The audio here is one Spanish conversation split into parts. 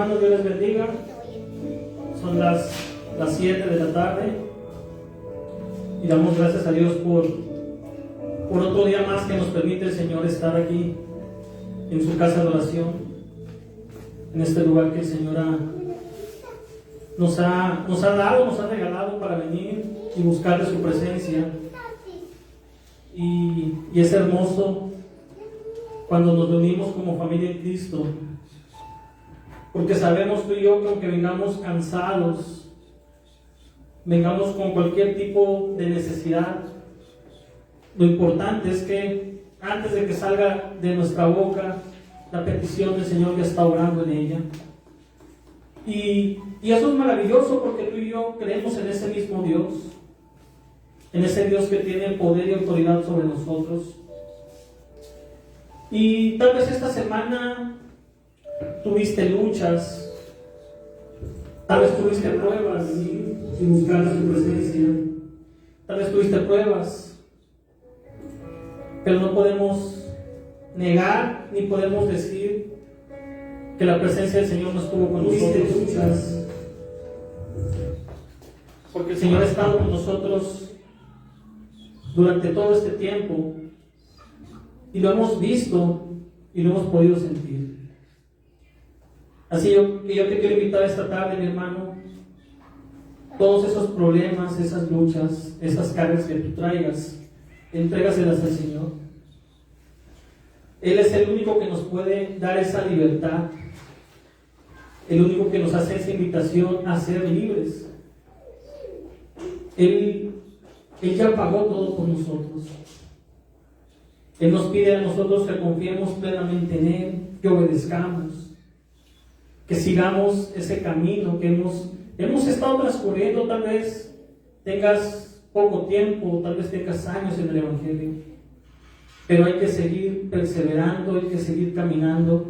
hermanos, Dios les bendiga. Son las 7 de la tarde y damos gracias a Dios por otro día más que nos permite el Señor estar aquí en su casa de oración, en este lugar que el Señor nos ha regalado para venir y buscar de su presencia. Y es hermoso cuando nos reunimos como familia en Cristo, porque sabemos tú y yo que aunque vengamos cansados, vengamos con cualquier tipo de necesidad, lo importante es que antes de que salga de nuestra boca la petición del Señor, ya está orando en ella. Y eso es maravilloso, porque tú y yo creemos en ese mismo Dios, en ese Dios que tiene poder y autoridad sobre nosotros. Y tal vez esta semana tuviste luchas, tal vez tuviste pruebas y buscar su presencia, tal vez tuviste pruebas, pero no podemos negar ni podemos decir que la presencia del Señor no estuvo con nosotros, porque el Señor ha estado con nosotros durante todo este tiempo y lo hemos visto y lo hemos podido sentir. Así que yo te quiero invitar esta tarde, mi hermano, todos esos problemas, esas luchas, esas cargas que tú traigas, entrégaselas al Señor. Él es el único que nos puede dar esa libertad, el único que nos hace esa invitación a ser libres. Él ya pagó todo por nosotros. Él nos pide a nosotros que confiemos plenamente en Él, que obedezcamos, que sigamos ese camino que hemos estado transcurriendo. Tal vez tengas poco tiempo, tal vez tengas años en el Evangelio, pero hay que seguir perseverando, hay que seguir caminando.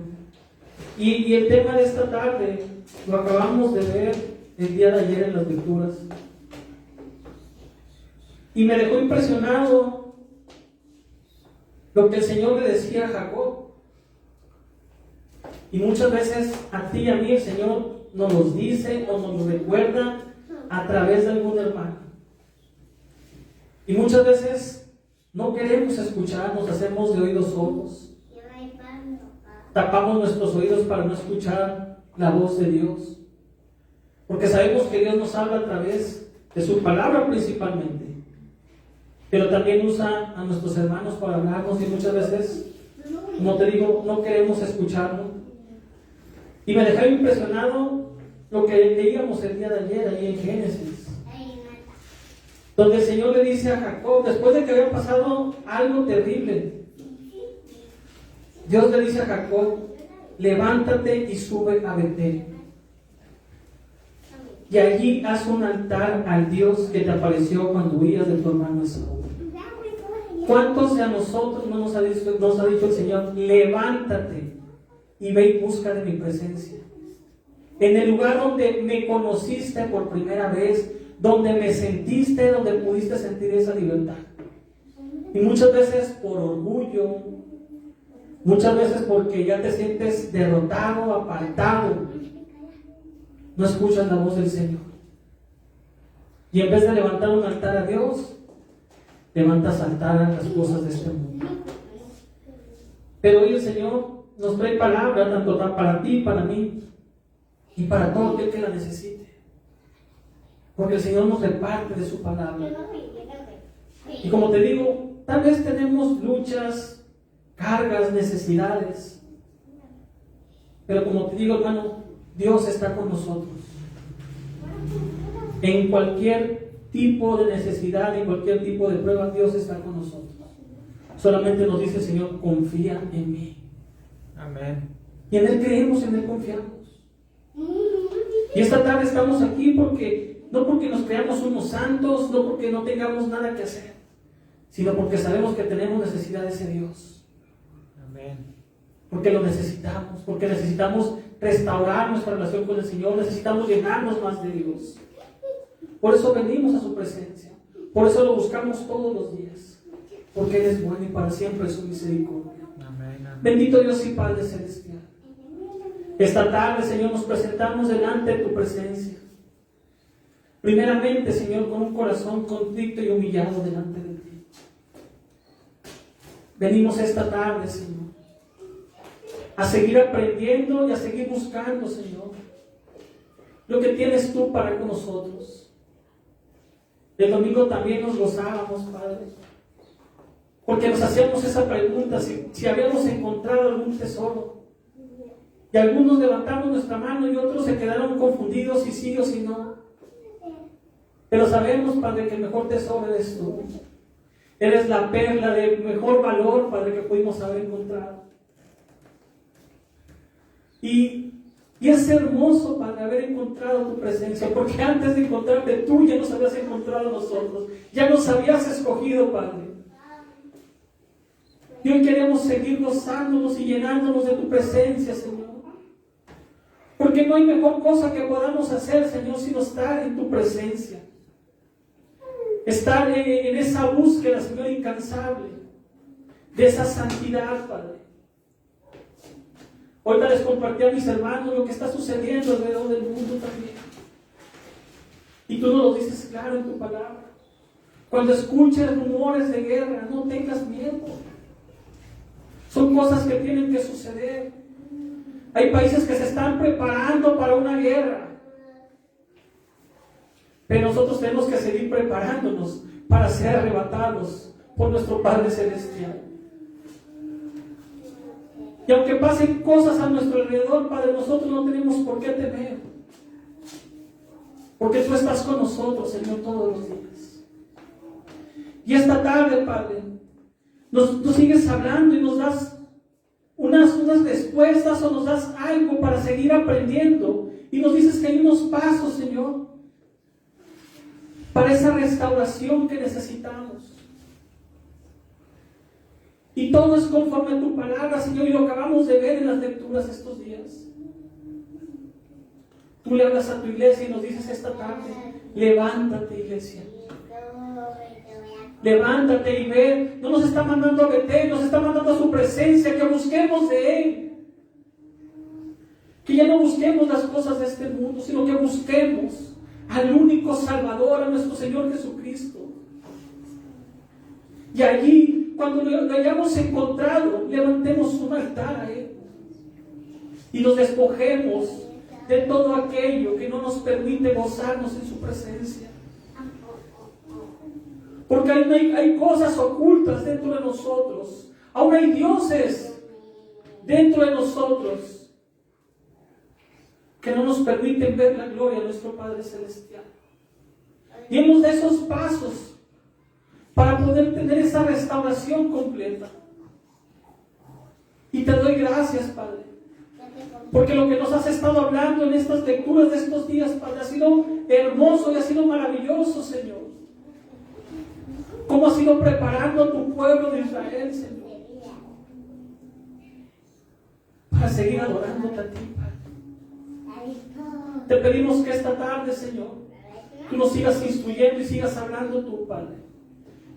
Y el tema de esta tarde lo acabamos de ver el día de ayer en las lecturas, y me dejó impresionado lo que el Señor le decía a Jacob. Y muchas veces a ti y a mí el Señor nos los dice o nos lo recuerda a través de algún hermano. Y muchas veces no queremos escuchar, nos hacemos de oídos sordos. Tapamos nuestros oídos para no escuchar la voz de Dios. Porque sabemos que Dios nos habla a través de su palabra principalmente. Pero también usa a nuestros hermanos para hablarnos, y muchas veces, como te digo, no queremos escucharlo. Y me dejó impresionado lo que leíamos el día de ayer ahí en Génesis, donde el Señor le dice a Jacob, después de que había pasado algo terrible, Dios le dice a Jacob: levántate y sube a Betel, y allí haz un altar al Dios que te apareció cuando huías de tu hermano Esaú. ¿Cuántos de nosotros no nos ha dicho el Señor: levántate y ve y busca de mi presencia? En el lugar donde me conociste por primera vez, donde me sentiste, donde pudiste sentir esa libertad. Y muchas veces por orgullo, muchas veces porque ya te sientes derrotado, apartado, no escuchas la voz del Señor. Y en vez de levantar un altar a Dios, levantas altar a las cosas de este mundo. Pero hoy el Señor nos trae palabra tanto para ti, para mí y para todo aquel que la necesite, porque el Señor nos reparte de su palabra. Y como te digo, tal vez tenemos luchas, cargas, necesidades, pero como te digo, hermano, Dios está con nosotros en cualquier tipo de necesidad, en cualquier tipo de prueba. Dios está con nosotros. Solamente nos dice el Señor: confía en mí. Amén. Y en Él creemos, en Él confiamos. Y esta tarde estamos aquí no porque nos creamos unos santos, no porque no tengamos nada que hacer, sino porque sabemos que tenemos necesidad de ese Dios. Amén. Porque lo necesitamos, porque necesitamos restaurar nuestra relación con el Señor, necesitamos llenarnos más de Dios. Por eso venimos a su presencia, por eso lo buscamos todos los días, porque Él es bueno y para siempre es su misericordia. Amén, amén. Bendito Dios y Padre celestial, Esta tarde, Señor, nos presentamos delante de tu presencia. Primeramente, Señor, con un corazón contrito y humillado delante de ti. Venimos esta tarde, Señor, a seguir aprendiendo y a seguir buscando, Señor, lo que tienes tú para con nosotros. El domingo también nos gozábamos, Padre, porque nos hacíamos esa pregunta, si habíamos encontrado algún tesoro. Y algunos levantamos nuestra mano y otros se quedaron confundidos si sí o si no. Pero sabemos, Padre, que el mejor tesoro eres tú. Eres la perla de mejor valor, Padre, que pudimos haber encontrado. Y es hermoso, Padre, haber encontrado tu presencia, porque antes de encontrarte tú ya nos habías encontrado nosotros, ya nos habías escogido, Padre. Y hoy queremos seguir gozándonos y llenándonos de tu presencia, Señor. Porque no hay mejor cosa que podamos hacer, Señor, sino estar en tu presencia. Estar en esa búsqueda, Señor, incansable, de esa santidad, Padre. Ahorita les compartí a mis hermanos lo que está sucediendo alrededor del mundo también. Y tú nos lo dices claro en tu palabra. Cuando escuches rumores de guerra, no tengas miedo. Son cosas que tienen que suceder. Hay países que se están preparando para una guerra. Pero nosotros tenemos que seguir preparándonos para ser arrebatados por nuestro Padre Celestial. Y aunque pasen cosas a nuestro alrededor, Padre, nosotros no tenemos por qué temer. Porque tú estás con nosotros, Señor, todos los días. Y esta tarde, Padre, nos sigues hablando y nos das unas respuestas o nos das algo para seguir aprendiendo. Y nos dices que hay unos pasos, Señor, para esa restauración que necesitamos. Y todo es conforme a tu palabra, Señor, y lo acabamos de ver en las lecturas estos días. Tú le hablas a tu iglesia y nos dices esta tarde: levántate, iglesia. Levántate y ve. No nos está mandando a Betel, nos está mandando a su presencia, que busquemos de Él. Que ya no busquemos las cosas de este mundo, sino que busquemos al único Salvador, a nuestro Señor Jesucristo. Y allí, cuando lo hayamos encontrado, levantemos un altar a Él y nos despojemos de todo aquello que no nos permite gozarnos en su presencia. Porque hay cosas ocultas dentro de nosotros. Aún hay dioses dentro de nosotros que no nos permiten ver la gloria de nuestro Padre Celestial. Y hemos de esos pasos para poder tener esa restauración completa. Y te doy gracias, Padre, porque lo que nos has estado hablando en estas lecturas de estos días, Padre, ha sido hermoso y ha sido maravilloso, Señor. Cómo has ido preparando a tu pueblo de Israel, Señor, para seguir adorándote a ti, Padre. Te pedimos que esta tarde, Señor, tú nos sigas instruyendo y sigas hablando tú, Padre.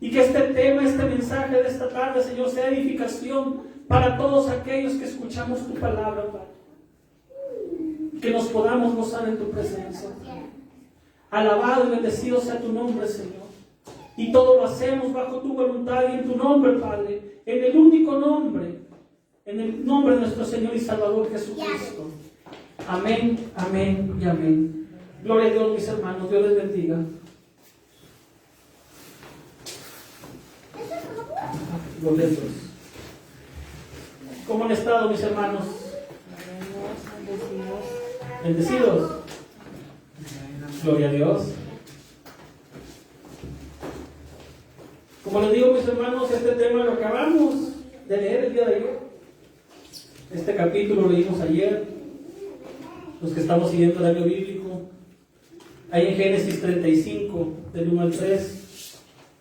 Y que este tema, este mensaje de esta tarde, Señor, sea edificación para todos aquellos que escuchamos tu palabra, Padre. Que nos podamos gozar en tu presencia. Alabado y bendecido sea tu nombre, Señor. Y todo lo hacemos bajo tu voluntad y en tu nombre, Padre. En el único nombre, en el nombre de nuestro Señor y Salvador Jesucristo. Amén, amén y amén. Gloria a Dios, mis hermanos. Dios les bendiga. Gloria a Dios. ¿Cómo han estado, mis hermanos? Bendecidos. Gloria a Dios. Como les digo, mis hermanos, este tema lo acabamos de leer el día de ayer. Este capítulo lo leímos ayer. Los que estamos siguiendo el año bíblico. Ahí en Génesis 35, del 1 al 3.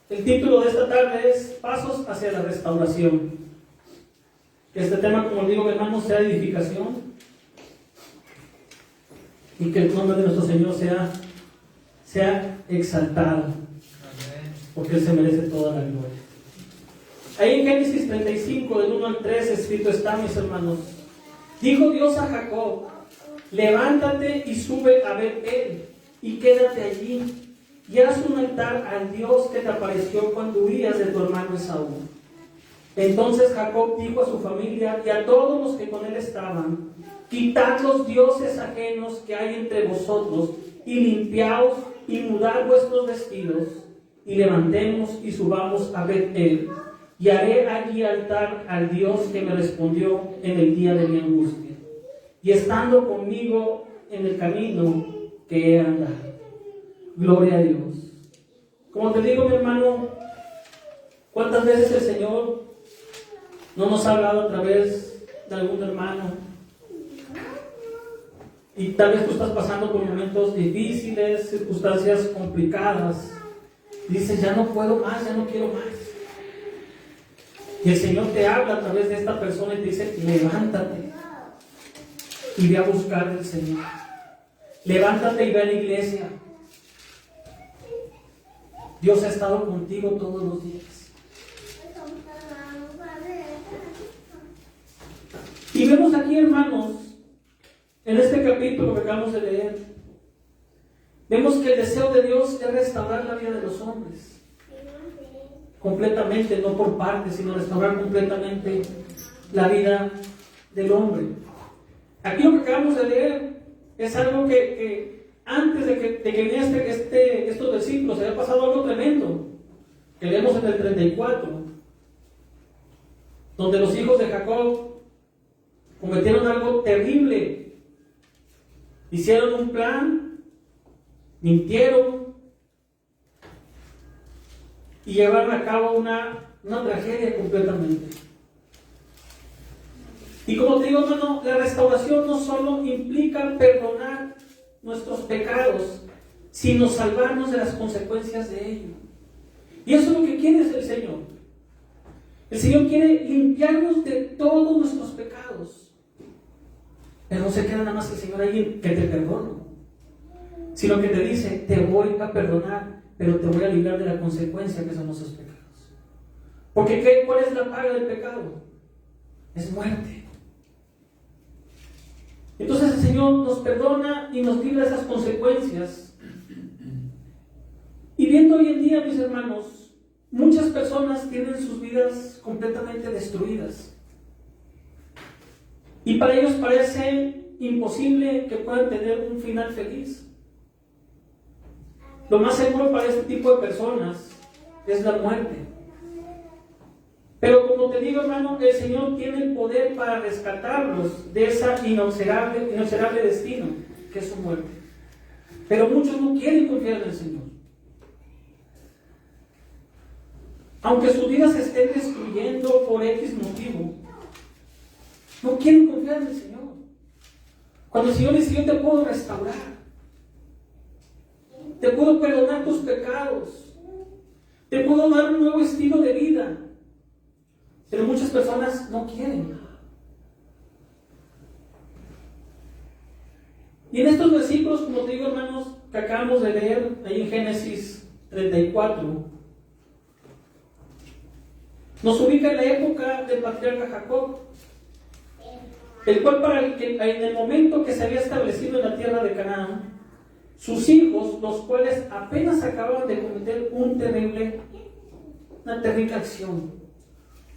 El título de esta tarde es Pasos hacia la restauración. Que este tema, como les digo, hermanos, sea edificación. Y que el nombre de nuestro Señor sea exaltado. Porque Él se merece toda la gloria. Ahí en Génesis 35, del 1 al 3, escrito está, mis hermanos: Dijo Dios a Jacob: levántate y sube a Betel y quédate allí y haz un altar al Dios que te apareció cuando huías de tu hermano Esaú. Entonces Jacob dijo a su familia y a todos los que con él estaban: quitad los dioses ajenos que hay entre vosotros y limpiaos y mudad vuestros vestidos y levantemos y subamos a Betel y haré allí altar al Dios que me respondió en el día de mi angustia y estando conmigo en el camino que he andado. Gloria a Dios. Como te digo, mi hermano, ¿cuántas veces el Señor no nos ha hablado a través de algún hermano? Y tal vez tú estás pasando por momentos difíciles, circunstancias complicadas. Y dices: ya no puedo más, ya no quiero más. Y el Señor te habla a través de esta persona y te dice: levántate y ve a buscar al Señor. Levántate y ve a la iglesia. Dios ha estado contigo todos los días. Y vemos aquí, hermanos, en este capítulo que acabamos de leer, vemos que el deseo de Dios es restaurar la vida de los hombres. Completamente, no por partes, sino restaurar completamente la vida del hombre. Aquí lo que acabamos de leer es algo que antes de que viniera estos versículos había pasado algo tremendo, que leemos en el 34, donde los hijos de Jacob cometieron algo terrible. Hicieron un plan, mintieron y llevaron a cabo una tragedia completamente. Y como te digo, hermano, la restauración no solo implica perdonar nuestros pecados, sino salvarnos de las consecuencias de ello. Y eso es lo que quiere el Señor. El Señor quiere limpiarnos de todos nuestros pecados. Pero no se queda nada más el Señor ahí que te perdona, sino que te dice: te voy a perdonar, pero te voy a librar de la consecuencia que son nuestros pecados. Porque ¿cuál es la paga del pecado? Es muerte. Entonces el Señor nos perdona y nos libra de esas consecuencias. Y viendo hoy en día, mis hermanos, muchas personas tienen sus vidas completamente destruidas. Y para ellos parece imposible que puedan tener un final feliz. Lo más seguro para este tipo de personas es la muerte. Pero como te digo, hermano, el Señor tiene el poder para rescatarlos de esa inexorable destino, que es su muerte. Pero muchos no quieren confiar en el Señor. Aunque sus vidas se estén destruyendo por X motivo, no quieren confiar en el Señor. Cuando el Señor dice: yo te puedo restaurar, te puedo perdonar tus pecados, te puedo dar un nuevo estilo de vida. Pero muchas personas no quieren. Y en estos versículos, como te digo, hermanos, que acabamos de leer ahí en Génesis 34, nos ubica en la época del patriarca Jacob, el cual en el momento que se había establecido en la tierra de Canaán, sus hijos, los cuales apenas acababan de cometer una terrible acción,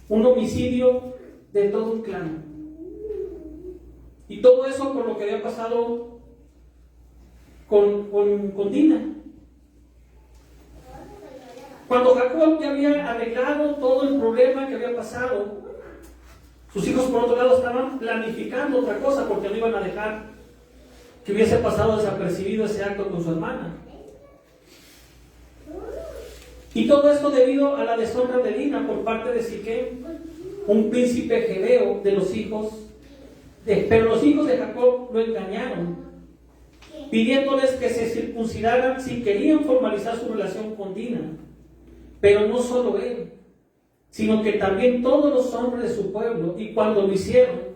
un homicidio de todo un clan. Y todo eso por lo que había pasado con Dina. Cuando Jacob ya había arreglado todo el problema que había pasado, sus hijos por otro lado estaban planificando otra cosa, porque no iban a dejar que hubiese pasado desapercibido ese acto con su hermana. Y todo esto debido a la deshonra de Dina por parte de Siquem, un príncipe jebeo de los hijos pero los hijos de Jacob lo engañaron, pidiéndoles que se circuncidaran si querían formalizar su relación con Dina. Pero no solo él, sino que también todos los hombres de su pueblo, y cuando lo hicieron,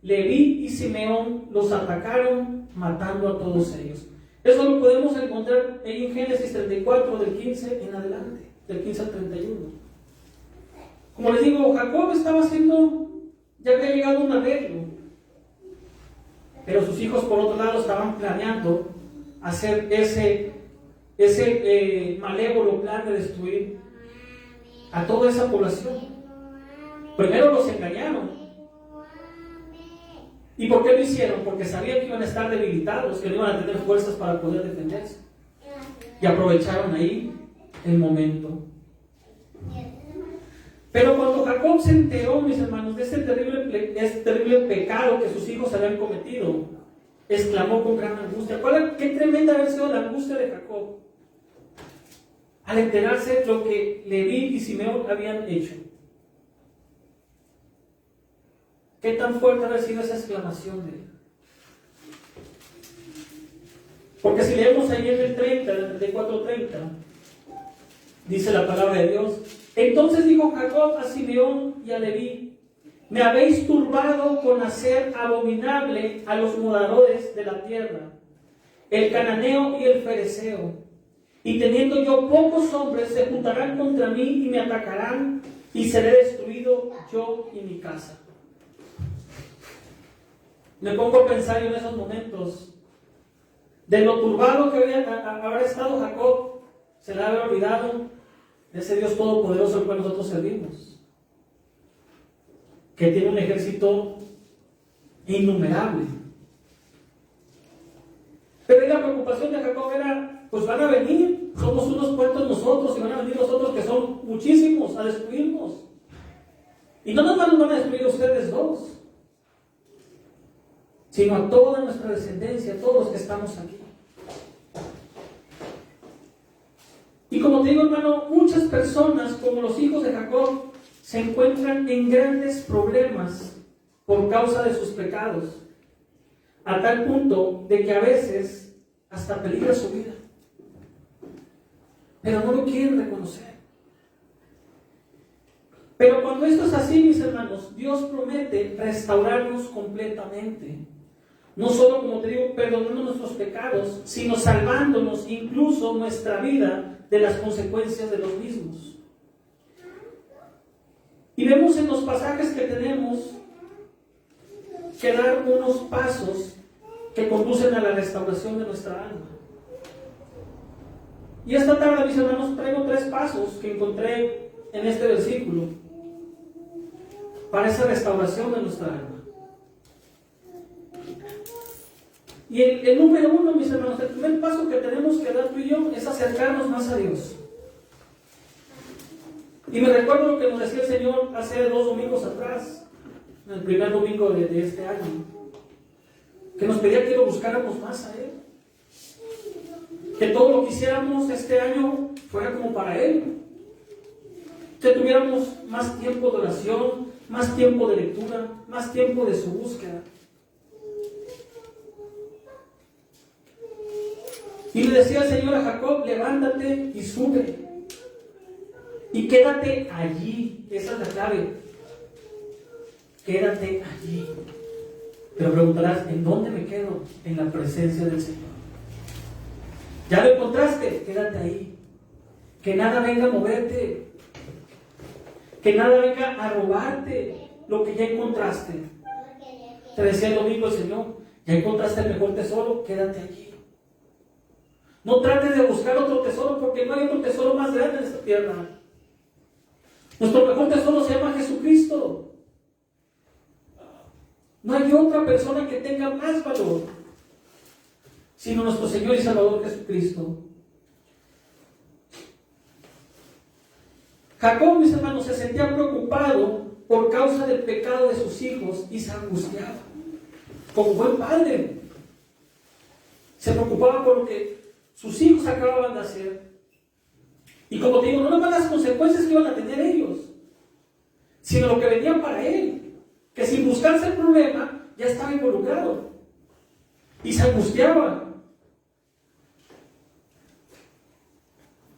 Leví y Simeón los atacaron, matando a todos ellos. Eso lo podemos encontrar en Génesis 34, del 15 en adelante, del 15 al 31. Como les digo, Jacob estaba ya había llegado a un arreglo. Pero sus hijos, por otro lado, estaban planeando hacer ese malévolo plan de destruir a toda esa población. Primero los engañaron. ¿Y por qué lo hicieron? Porque sabían que iban a estar debilitados, que no iban a tener fuerzas para poder defenderse. Y aprovecharon ahí el momento. Pero cuando Jacob se enteró, mis hermanos, de ese terrible pecado que sus hijos habían cometido, exclamó con gran angustia. ¿Qué tremenda haber sido la angustia de Jacob al enterarse de lo que Leví y Simeón habían hecho? ¿Qué tan fuerte haber sido esa exclamación de él? Porque si leemos ahí en el 30, el 34:30, dice la palabra de Dios: entonces dijo Jacob a Simeón y a Leví: me habéis turbado con hacer abominable a los moradores de la tierra, el cananeo y el fereceo, y teniendo yo pocos hombres, se juntarán contra mí y me atacarán, y seré destruido yo y mi casa. Me pongo a pensar en esos momentos de lo turbado que habrá estado Jacob. Se le había olvidado de ese Dios todopoderoso al cual nosotros servimos, que tiene un ejército innumerable. Pero la preocupación de Jacob era: pues van a venir, somos unos cuantos nosotros, y van a venir los otros que son muchísimos a destruirnos. Y no nos van a destruir ustedes dos, sino a toda nuestra descendencia, a todos los que estamos aquí. Y como te digo, hermano, muchas personas, como los hijos de Jacob, se encuentran en grandes problemas por causa de sus pecados, a tal punto de que a veces hasta peligra su vida, pero no lo quieren reconocer. Pero cuando esto es así, mis hermanos, Dios promete restaurarnos completamente. No solo, como te digo, perdonando nuestros pecados, sino salvándonos incluso nuestra vida de las consecuencias de los mismos. Y vemos en los pasajes que tenemos que dar unos pasos que conducen a la restauración de nuestra alma. Y esta tarde, mis hermanos, traigo 3 pasos que encontré en este versículo para esa restauración de nuestra alma. Y el número 1, mis hermanos, el primer paso que tenemos que dar tú y yo es acercarnos más a Dios. Y me recuerdo lo que nos decía el Señor hace 2 domingos atrás, en el primer domingo de este año, que nos pedía que lo buscáramos más a Él, que todo lo que hiciéramos este año fuera como para Él, que tuviéramos más tiempo de oración, más tiempo de lectura, más tiempo de su búsqueda. Y le decía el Señor a Jacob: levántate y sube, y quédate allí. Esa es la clave. Quédate allí. Pero preguntarás: ¿en dónde me quedo? En la presencia del Señor. ¿Ya lo encontraste? Quédate ahí. Que nada venga a moverte, que nada venga a robarte lo que ya encontraste. Te decía el domingo el Señor: ya encontraste el mejor tesoro, quédate allí. No trates de buscar otro tesoro, porque no hay otro tesoro más grande en esta tierra. Nuestro mejor tesoro se llama Jesucristo. No hay otra persona que tenga más valor sino nuestro Señor y Salvador Jesucristo. Jacob, mis hermanos, se sentía preocupado por causa del pecado de sus hijos y se angustiaba. Como buen padre, se preocupaba por lo que sus hijos acababan de hacer. Y como te digo, no nomás las consecuencias que iban a tener ellos, sino lo que venía para él, que sin buscarse el problema ya estaba involucrado y se angustiaba.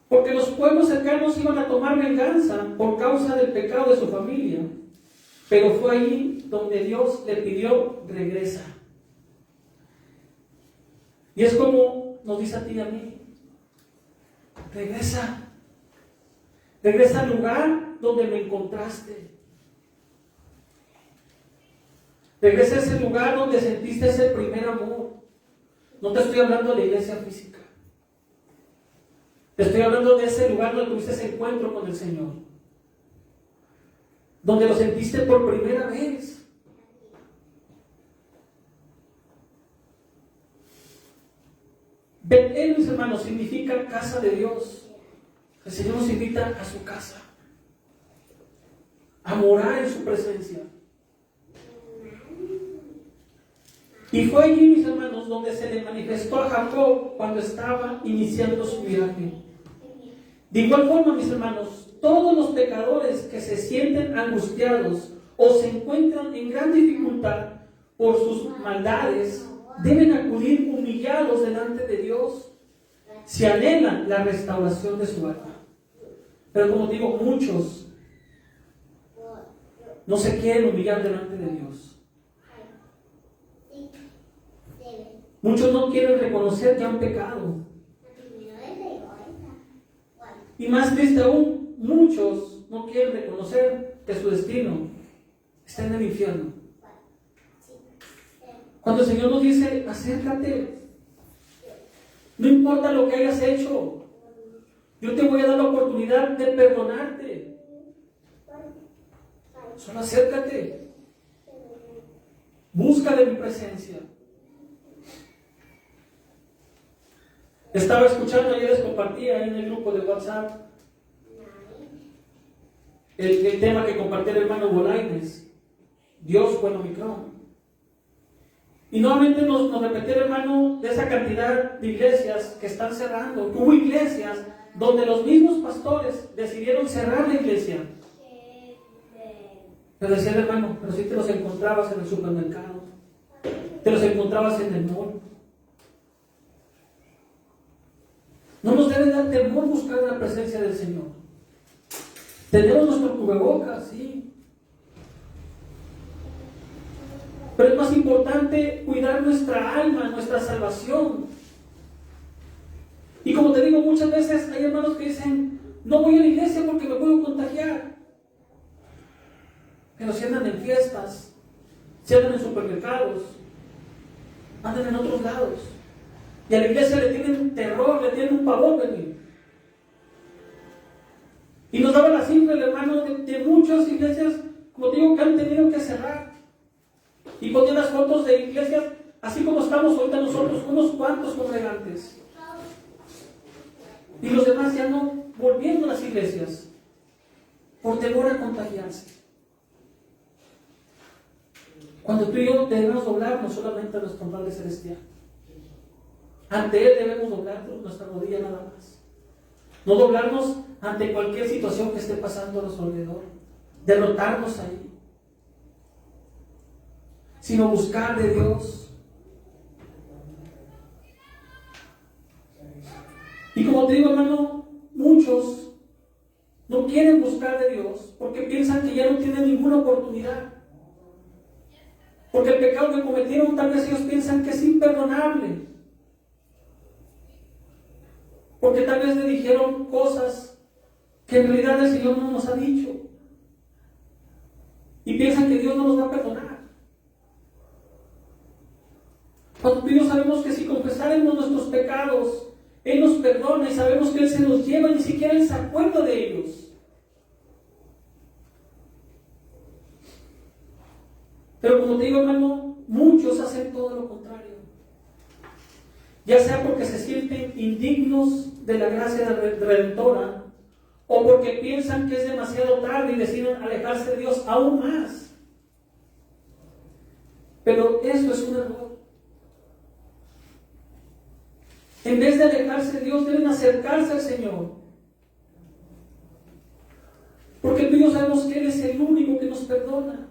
Porque los pueblos cercanos iban a tomar venganza por causa del pecado de su familia. Pero fue ahí donde Dios le pidió: regresa. Y es como nos dice a ti y a mí: regresa. Regresa al lugar donde me encontraste. Regresa a ese lugar donde sentiste ese primer amor. No te estoy hablando de la iglesia física. Te estoy hablando de ese lugar donde tuviste ese encuentro con el Señor. Donde lo sentiste por primera vez. Betel, mis hermanos, significa casa de Dios. El Señor nos invita a su casa, a morar en su presencia. Y fue allí, mis hermanos, donde se le manifestó a Jacob cuando estaba iniciando su viaje. De igual forma, mis hermanos, todos los pecadores que se sienten angustiados o se encuentran en gran dificultad por sus maldades, deben acudir humillados delante de Dios si anhelan la restauración de su alma. Pero como digo, muchos no se quieren humillar delante de Dios. Muchos no quieren reconocer que han pecado. Y más triste aún, muchos no quieren reconocer que su destino está en el infierno. Cuando el Señor nos dice, acércate, no importa lo que hayas hecho, yo te voy a dar la oportunidad de perdonarte. Solo acércate, busca de mi presencia. Estaba escuchando, ayer les compartía en el grupo de WhatsApp el tema que compartió el hermano Bolaines, Dios fue el Omicron. Y nuevamente nos repetió el hermano de esa cantidad de iglesias que están cerrando. Hubo iglesias donde los mismos pastores decidieron cerrar la iglesia. Pero decía el hermano, pero si te los encontrabas en el supermercado, te los encontrabas en el mall. No nos debe dar temor buscar la presencia del Señor. Tenemos nuestro cubrebocas, sí. Pero es más importante cuidar nuestra alma, nuestra salvación. Y como te digo, muchas veces hay hermanos que dicen, no voy a la iglesia porque me puedo contagiar. Pero si andan en fiestas, si andan en supermercados, andan en otros lados. Y a la iglesia le tienen terror, le tienen un pavor venir. Y nos daba la cifra, el hermano, de muchas iglesias, como digo, que han tenido que cerrar. Y ponían las fotos de iglesias, así como estamos ahorita nosotros, unos cuantos congregantes. Y los demás ya no volviendo a las iglesias, por temor a contagiarse. Cuando tú y yo debemos doblarnos solamente a nuestro Padre Celestial. Ante Él debemos doblarnos nuestra rodilla nada más. No doblarnos ante cualquier situación que esté pasando a nuestro alrededor. Derrotarnos ahí. Sino buscar de Dios. Y como te digo, hermano, muchos no quieren buscar de Dios porque piensan que ya no tienen ninguna oportunidad. Porque el pecado que cometieron tal vez ellos piensan que es imperdonable. Porque tal vez le dijeron cosas que en realidad el Señor no nos ha dicho. Y piensan que Dios no nos va a perdonar. Cuando tú y yo sabemos que si confesáramos nuestros pecados, Él nos perdona y sabemos que Él se los lleva y ni siquiera Él se acuerda de ellos. Pero como te digo, hermano, muchos hacen todo lo contrario. Ya sea porque se sienten indignos de la gracia redentora, o porque piensan que es demasiado tarde y deciden alejarse de Dios aún más. Pero eso es un error. En vez de alejarse de Dios, deben acercarse al Señor. Porque tú y yo sabemos que Él es el único que nos perdona.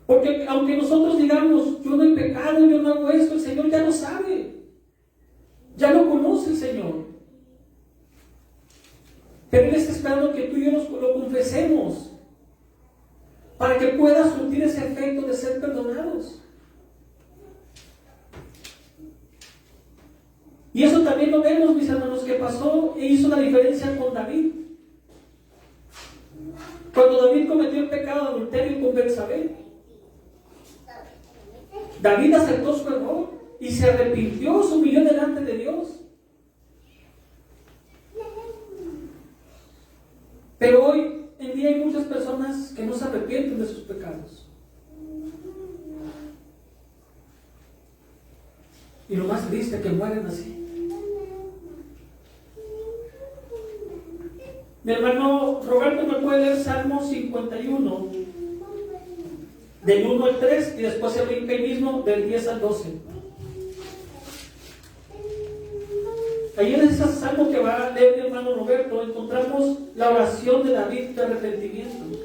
Porque aunque nosotros digamos, yo no he pecado, yo no hago esto, el Señor ya lo sabe. Ya lo conoce el Señor. Pero Él está esperando que tú y yo lo confesemos para que pueda surtir ese efecto de ser perdonados. Y eso también lo vemos, mis hermanos, que pasó e hizo la diferencia con David. Cuando David cometió el pecado adulterio con Betsabé. David aceptó su error y se arrepintió, se humilló delante de Dios. Pero hoy en día hay muchas personas que no se arrepienten de sus pecados. Y lo más triste es que mueren así. Mi hermano Roberto me puede leer Salmo 51, del 1 al 3, y después se brinca ahí mismo del 10 al 12. Ahí en ese salmo que va a leer mi hermano Roberto encontramos la oración de David de arrepentimiento.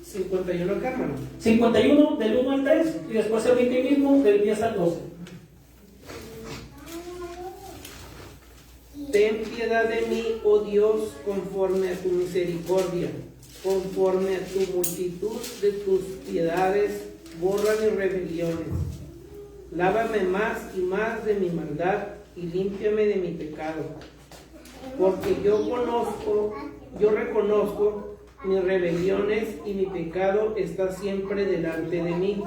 51 acá, hermano. 51 del 1 al 3 y después se brinca ahí mismo del 10 al 12. Ten piedad de mí, oh Dios, conforme a tu misericordia, conforme a tu multitud de tus piedades, borra mis rebeliones. Lávame más y más de mi maldad y límpiame de mi pecado. Porque yo reconozco mis rebeliones y mi pecado está siempre delante de mí.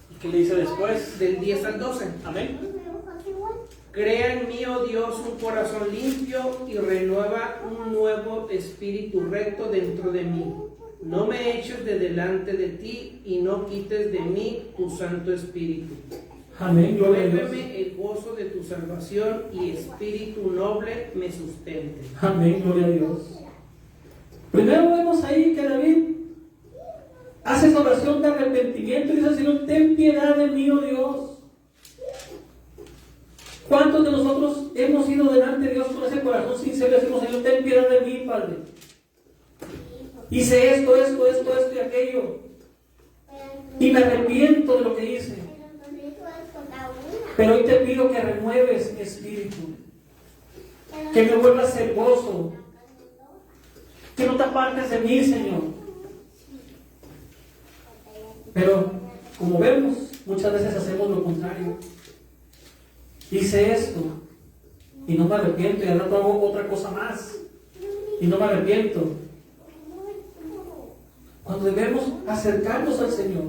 ¿Y qué le dice después? Del 10 al 12. Amén. Crea en mí, oh Dios, un corazón limpio y renueva un nuevo espíritu recto dentro de mí. No me eches de delante de ti y no quites de mí tu Santo Espíritu. Amén, gloria a Dios. Vuélveme el gozo de tu salvación y espíritu noble me sustente. Amén, gloria a Dios. Primero vemos ahí que David hace esa oración de arrepentimiento y dice al Señor, ten piedad de mí, oh Dios. ¿Cuántos de nosotros hemos ido delante de Dios con ese corazón sincero y decimos, Señor, ten piedad de mí, Padre? Hice esto y aquello. Y me arrepiento de lo que hice. Pero hoy te pido que renueves mi espíritu. Que me vuelvas el gozo. Que no te apartes de mí, Señor. Pero, como vemos, muchas veces hacemos lo contrario. Hice esto y no me arrepiento y al rato hago otra cosa más y no me arrepiento. Cuando debemos acercarnos al Señor,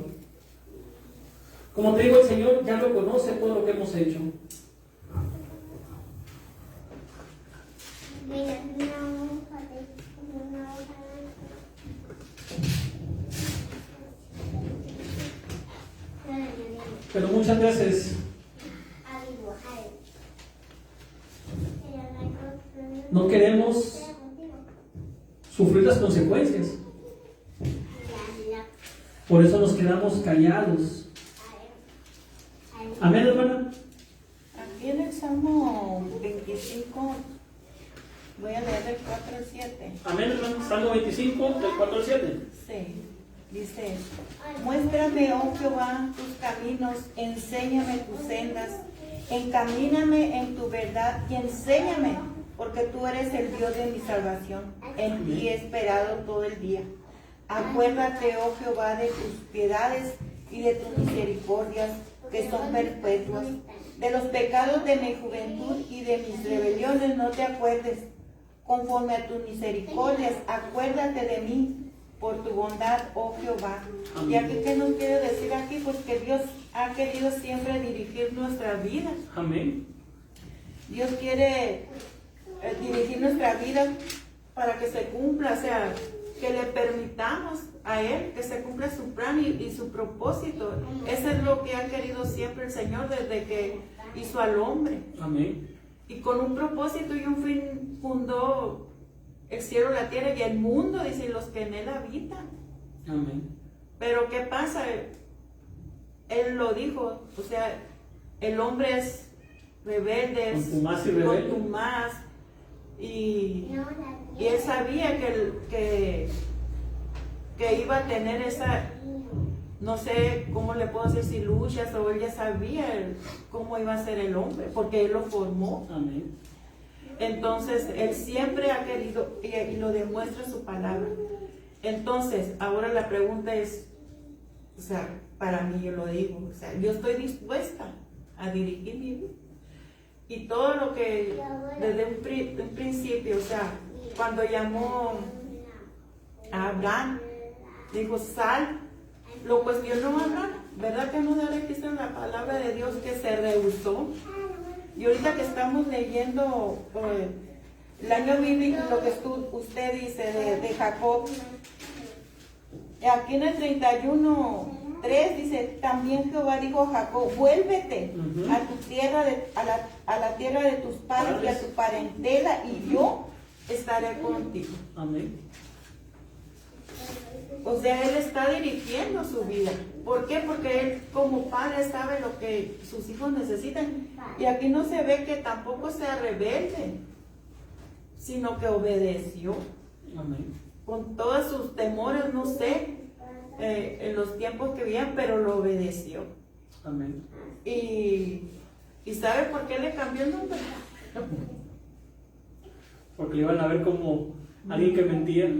como te digo, el Señor ya lo conoce todo lo que hemos hecho. Pero muchas veces no queremos sufrir las consecuencias. Por eso nos quedamos callados. Amén, hermana. Aquí en el Salmo 25, voy a leer del 4 al 7. Amén, hermana. Salmo 25, del 4 al 7. Sí, dice: Muéstrame, oh Jehová, tus caminos, enséñame tus sendas, encamíname en tu verdad y enséñame, porque tú eres el Dios de mi salvación. En ti he esperado todo el día. Acuérdate, oh Jehová, de tus piedades y de tus misericordias, que son perpetuas. De los pecados de mi juventud y de mis rebeliones no te acuerdes. Conforme a tus misericordias, acuérdate de mí por tu bondad, oh Jehová. Amén. Y aquí, ¿qué nos quiere decir aquí? Pues que Dios ha querido siempre dirigir nuestras vidas. Amén. Dios quiere dirigir nuestra vida para que se cumpla, o sea, que le permitamos a Él que se cumpla su plan y su propósito. Eso es lo que ha querido siempre el Señor desde que hizo al hombre. Amén. Y con un propósito y un fin fundó el cielo, la tierra y el mundo, dice, y los que en Él habitan. Amén. Pero ¿qué pasa? Él lo dijo, o sea, el hombre es rebelde, es Contumaz y rebelde. contumaz, y él sabía que iba a tener esa, no sé cómo le puedo decir, si luchas, o él ya sabía cómo iba a ser el hombre, porque él lo formó. Amén. Entonces, él siempre ha querido, y lo demuestra su palabra. Entonces, ahora la pregunta es, o sea, para mí yo lo digo, o sea, yo estoy dispuesta a dirigir mi vida. Y todo lo que desde un principio, o sea, cuando llamó a Abraham. Dijo, sal. Lo cuestionó Abraham. ¿Verdad que no debe que en la palabra de Dios que se rehusó? Y ahorita que estamos leyendo el año bíblico, lo que usted dice de Jacob, aquí en el 31:3 dice, también Jehová dijo a Jacob, vuélvete a tu tierra, a la tierra de tus padres y a tu parentela, y yo estaré contigo. Amén. O sea, él está dirigiendo su vida. ¿Por qué? Porque él como padre sabe lo que sus hijos necesitan. Y aquí no se ve que tampoco sea rebelde, sino que obedeció. Amén. Con todos sus temores, no sé, en los tiempos que vivían, pero lo obedeció. Amén. ¿Y sabe por qué le cambió el nombre? Porque le iban a ver como alguien que mentía.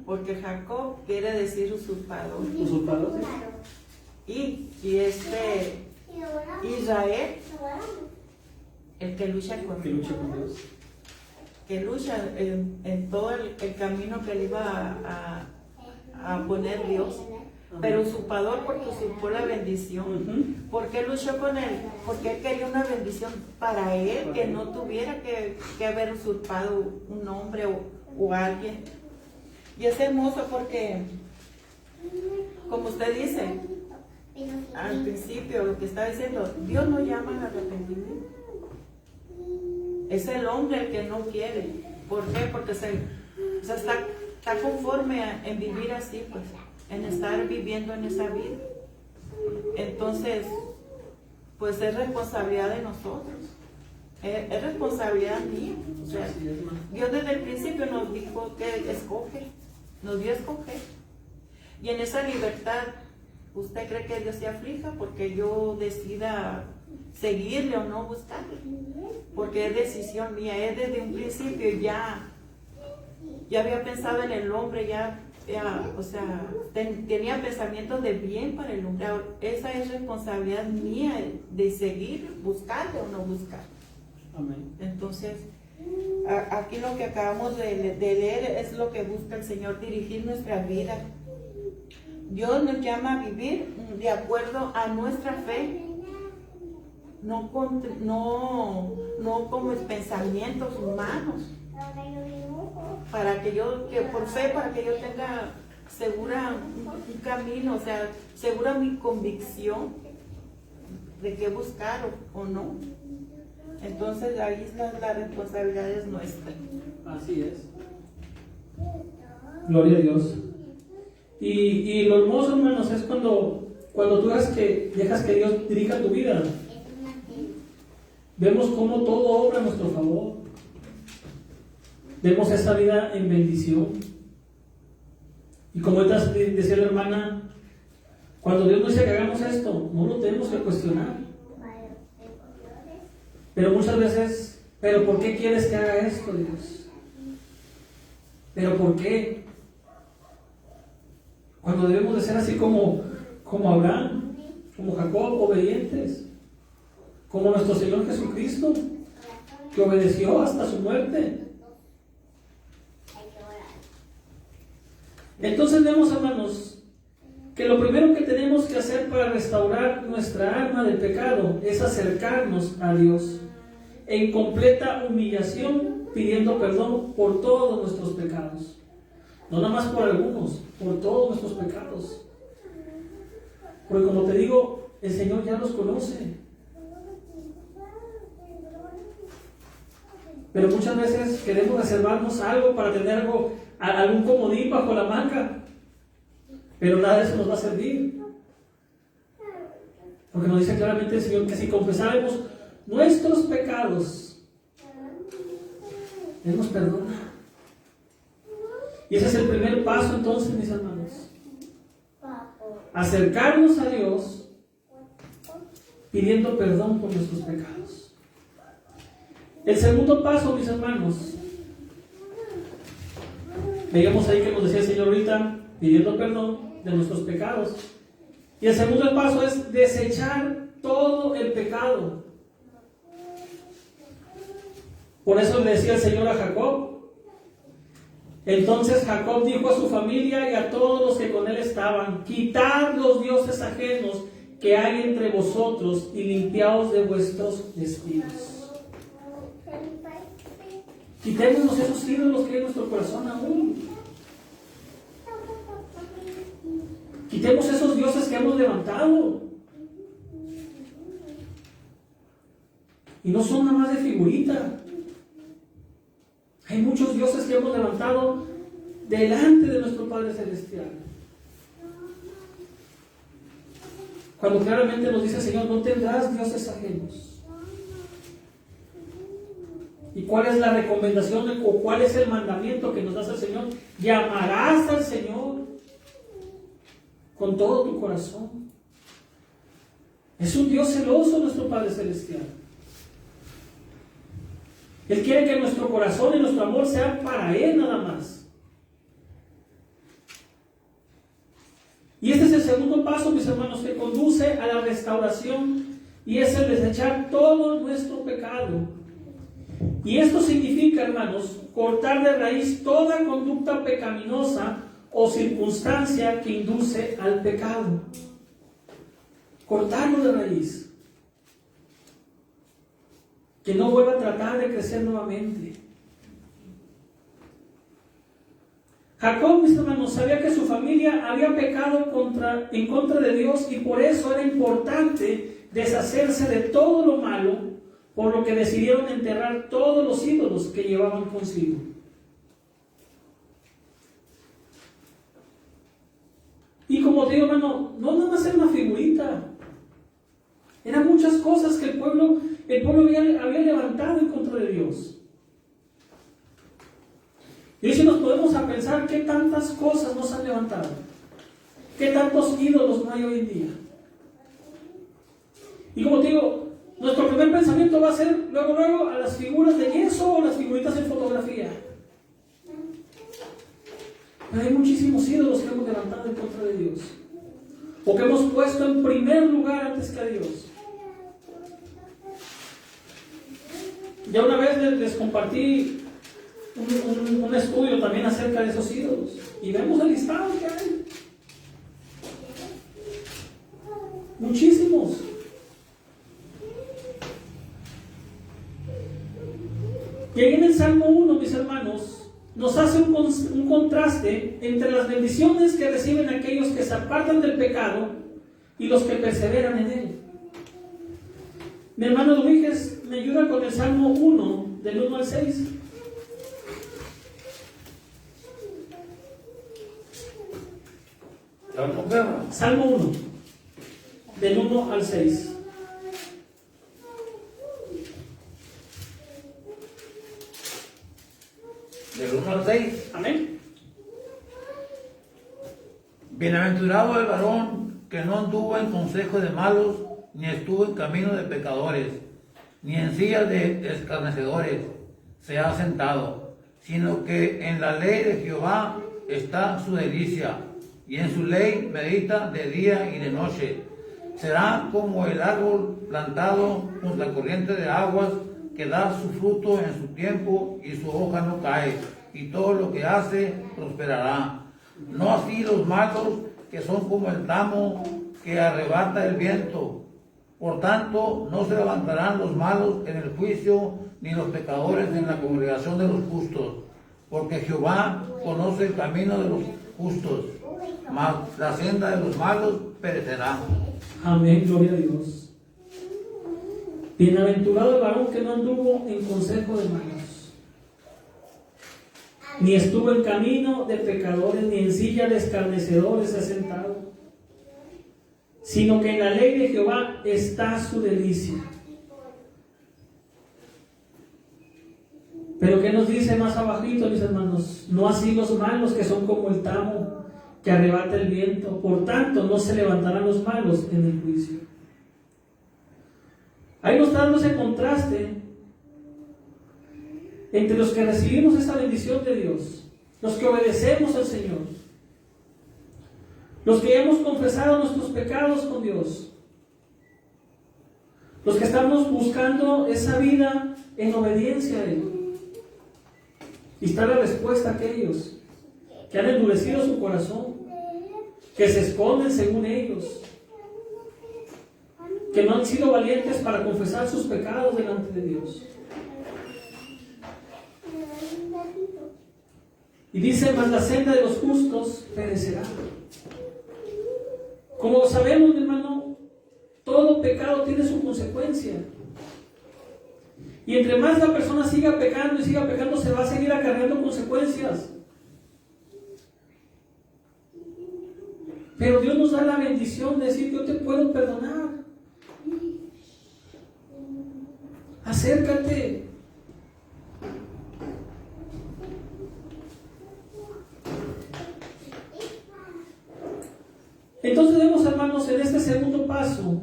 Porque Jacob quiere decir usurpador. Usurpador, sí. Y Israel, el que lucha con Que lucha con Dios. que lucha en todo el camino que le iba a poner Dios. Pero usurpador porque usurpó la bendición. ¿Por qué luchó con él? Porque él quería una bendición para él, que no tuviera que haber usurpado un hombre o alguien. Y es hermoso porque, como usted dice, al principio lo que está diciendo, Dios no llama al arrepentimiento. Es el hombre el que no quiere. ¿Por qué? Porque está conforme en vivir así, pues, en estar viviendo en esa vida. Entonces, pues es responsabilidad de nosotros. Es responsabilidad mía. O sea, Dios desde el principio nos dijo que escoge, nos dio a escoger. Y en esa libertad, ¿usted cree que Dios se aflija porque yo decida seguirle o no buscarle? Porque es decisión mía, es desde un principio ya había pensado en el hombre, o sea, tenía pensamientos de bien para el hombre. Esa es responsabilidad mía de seguir, buscarle o no buscar. Amén. Entonces, aquí lo que acabamos de leer es lo que busca el Señor, dirigir nuestra vida. Dios nos llama a vivir de acuerdo a nuestra fe, no como pensamientos humanos, para que yo tenga segura un camino, o sea, segura mi convicción de qué buscar o no. Entonces ahí está, la responsabilidad es nuestra. Así es. Gloria a Dios. Y lo hermoso, hermanos, es cuando tú dejas que Dios dirija tu vida. Vemos cómo todo obra a nuestro favor. Vemos esa vida en bendición. Y como decía la hermana, cuando Dios nos dice que hagamos esto, no lo tenemos que cuestionar. Pero muchas veces, ¿pero por qué quieres que haga esto, Dios? ¿Pero por qué? Cuando debemos de ser así como Abraham, como Jacob, obedientes, como nuestro Señor Jesucristo, que obedeció hasta su muerte. Entonces vemos, hermanos, que lo primero que tenemos que hacer para restaurar nuestra alma del pecado es acercarnos a Dios en completa humillación, pidiendo perdón por todos nuestros pecados. No nada más por algunos, por todos nuestros pecados. Porque como te digo, el Señor ya los conoce. Pero muchas veces queremos reservarnos algo para tener algún comodín bajo la manga. Pero nada de eso nos va a servir. Porque nos dice claramente el Señor que si confesáramos nuestros pecados, Él nos perdona. Y ese es el primer paso entonces, mis hermanos. Acercarnos a Dios pidiendo perdón por nuestros pecados. El segundo paso, mis hermanos, veíamos ahí que nos decía el Señor ahorita, pidiendo perdón de nuestros pecados. Y el segundo paso es desechar todo el pecado. Por eso le decía el Señor a Jacob, Entonces Jacob dijo a su familia y a todos los que con él estaban: quitad los dioses ajenos que hay entre vosotros y limpiaos de vuestros vestidos. Quitémonos esos ídolos que hay en nuestro corazón aún. Quitemos esos dioses que hemos levantado. Y no son nada más de figurita. Hay muchos dioses que hemos levantado delante de nuestro Padre Celestial. Cuando claramente nos dice el Señor: no tendrás dioses ajenos. ¿Y cuál es la recomendación o cuál es el mandamiento que nos da el Señor? Llamarás al Señor con todo tu corazón. Es un Dios celoso nuestro Padre Celestial. Él quiere que nuestro corazón y nuestro amor sean para Él nada más. Y este es el segundo paso, mis hermanos, que conduce a la restauración, y es el desechar todo nuestro pecado. Y esto significa, hermanos, cortar de raíz toda conducta pecaminosa o circunstancia que induce al pecado. Cortarlo de raíz. Que no vuelva a tratar de crecer nuevamente. Jacob, mis hermanos, sabía que su familia había pecado en contra de Dios, y por eso era importante deshacerse de todo lo malo, por lo que decidieron enterrar todos los ídolos que llevaban consigo. Y como te digo, hermano, no nada más era una figurita. Eran muchas cosas que el pueblo había levantado en contra de Dios. Y si nos podemos a pensar qué tantas cosas nos han levantado, qué tantos ídolos no hay hoy en día. Y como te digo, nuestro primer pensamiento va a ser luego a las figuras de yeso o las figuritas en fotografía. Pero hay muchísimos ídolos que hemos levantado en contra de Dios, o que hemos puesto en primer lugar antes que a Dios. Ya una vez les compartí un estudio también acerca de esos ídolos, y vemos el listado que hay. Muchísimos. Y ahí en el Salmo 1, mis hermanos, nos hace un contraste entre las bendiciones que reciben aquellos que se apartan del pecado y los que perseveran en él. Mi hermano Luis, ¿me ayuda con el Salmo 1, del 1 al 6? Salmo 1, del 1 al 6. Del 1 al 6. Amén. Bienaventurado el varón que no anduvo en consejo de malos, ni estuvo en camino de pecadores, ni en silla de escarnecedores se ha sentado, sino que en la ley de Jehová está su delicia, y en su ley medita de día y de noche. Será como el árbol plantado junto a la corriente de aguas, que da su fruto en su tiempo y su hoja no cae, y todo lo que hace prosperará. No así los malos, que son como el tamo que arrebata el viento. Por tanto, no se levantarán los malos en el juicio, ni los pecadores en la congregación de los justos, porque Jehová conoce el camino de los justos, mas la senda de los malos perecerá. Amén, gloria a Dios. Bienaventurado el varón que no anduvo en consejo de malos, ni estuvo en camino de pecadores, ni en silla de escarnecedores se ha sentado, sino que en la ley de Jehová está su delicia. Pero ¿qué nos dice más abajito, mis hermanos? No así los malos, que son como el tamo que arrebata el viento. Por tanto, no se levantarán los malos en el juicio. Ahí nos está dando ese contraste entre los que recibimos esa bendición de Dios, los que obedecemos al Señor, los que ya hemos confesado nuestros pecados con Dios, los que estamos buscando esa vida en obediencia a Él. Y está la respuesta a aquellos que han endurecido su corazón, que se esconden según ellos, que no han sido valientes para confesar sus pecados delante de Dios. Y dice, mas la senda de los justos perecerá. Como sabemos, mi hermano, todo pecado tiene su consecuencia. Y entre más la persona siga pecando, se va a seguir acarreando consecuencias. Pero Dios nos da la bendición de decir, yo te puedo perdonar. Acércate. Entonces vemos, hermanos, en este segundo paso,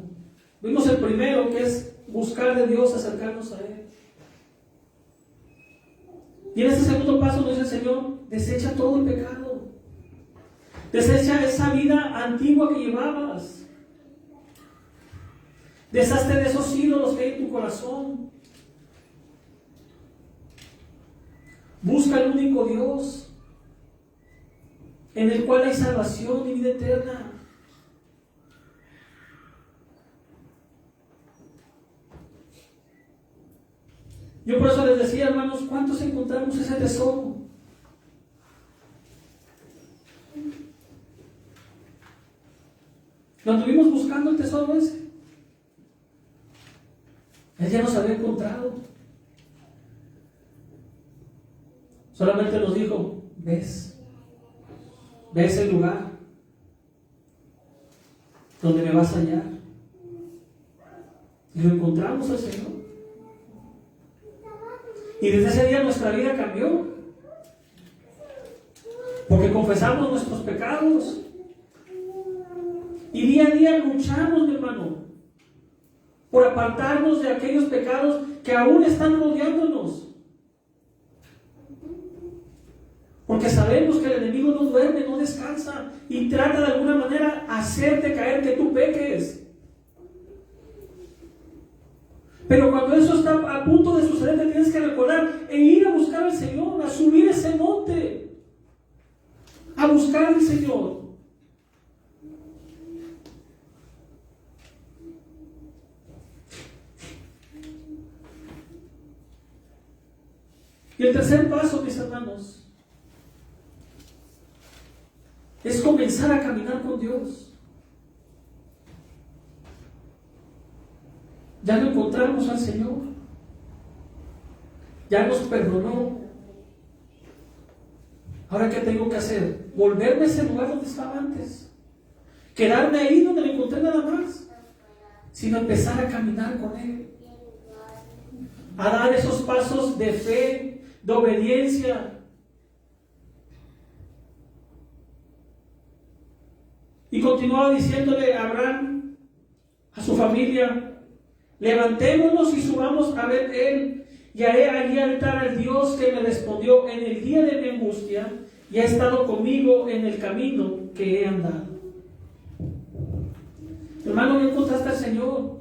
vimos el primero, que es buscar de Dios, acercarnos a Él. Y en este segundo paso nos dice el Señor, desecha todo el pecado. Desecha esa vida antigua que llevabas. Deshazte de esos ídolos que hay en tu corazón. Busca el único Dios, en el cual hay salvación y vida eterna. Yo por eso les decía, hermanos, ¿cuántos encontramos ese tesoro? ¿Lo anduvimos buscando el tesoro ese? Él ya nos había encontrado. Solamente nos dijo, ves el lugar donde me vas a hallar. Y lo encontramos al Señor. Y desde ese día nuestra vida cambió. Porque confesamos nuestros pecados. Y día a día luchamos, mi hermano, por apartarnos de aquellos pecados que aún están rodeándonos. Porque sabemos que el enemigo no duerme, no descansa y trata de alguna manera hacerte caer, que tú peques. Pero cuando eso está a punto de suceder, te tienes que recordar e ir a buscar al Señor, a subir ese monte, a buscar al Señor. Y el tercer paso, mis hermanos, es comenzar a caminar con Dios. Ya lo encontramos al Señor. Ya nos perdonó. Ahora, ¿qué tengo que hacer? Volverme a ese lugar donde estaba antes. Quedarme ahí donde lo encontré nada más. Sino empezar a caminar con Él. A dar esos pasos de fe, de obediencia. Y continuaba diciéndole a Abraham, a su familia, levantémonos y subamos a Betel, y haré allí altar al Dios que me respondió en el día de mi angustia y ha estado conmigo en el camino que he andado. Hermano, ¿no encontraste al Señor?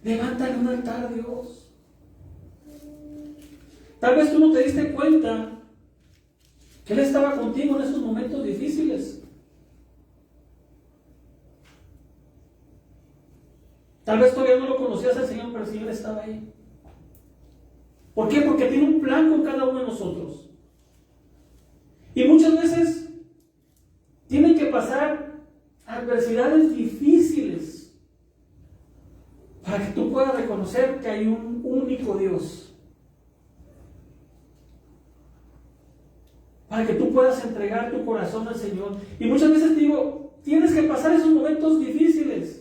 Levántale un altar a Dios. Tal vez tú no te diste cuenta que Él estaba contigo en esos momentos difíciles. Tal vez todavía no lo conocías al Señor, pero el Señor estaba ahí. ¿Por qué? Porque tiene un plan con cada uno de nosotros. Y muchas veces tienen que pasar adversidades difíciles para que tú puedas reconocer que hay un único Dios. Para que tú puedas entregar tu corazón al Señor. Y muchas veces te digo, tienes que pasar esos momentos difíciles.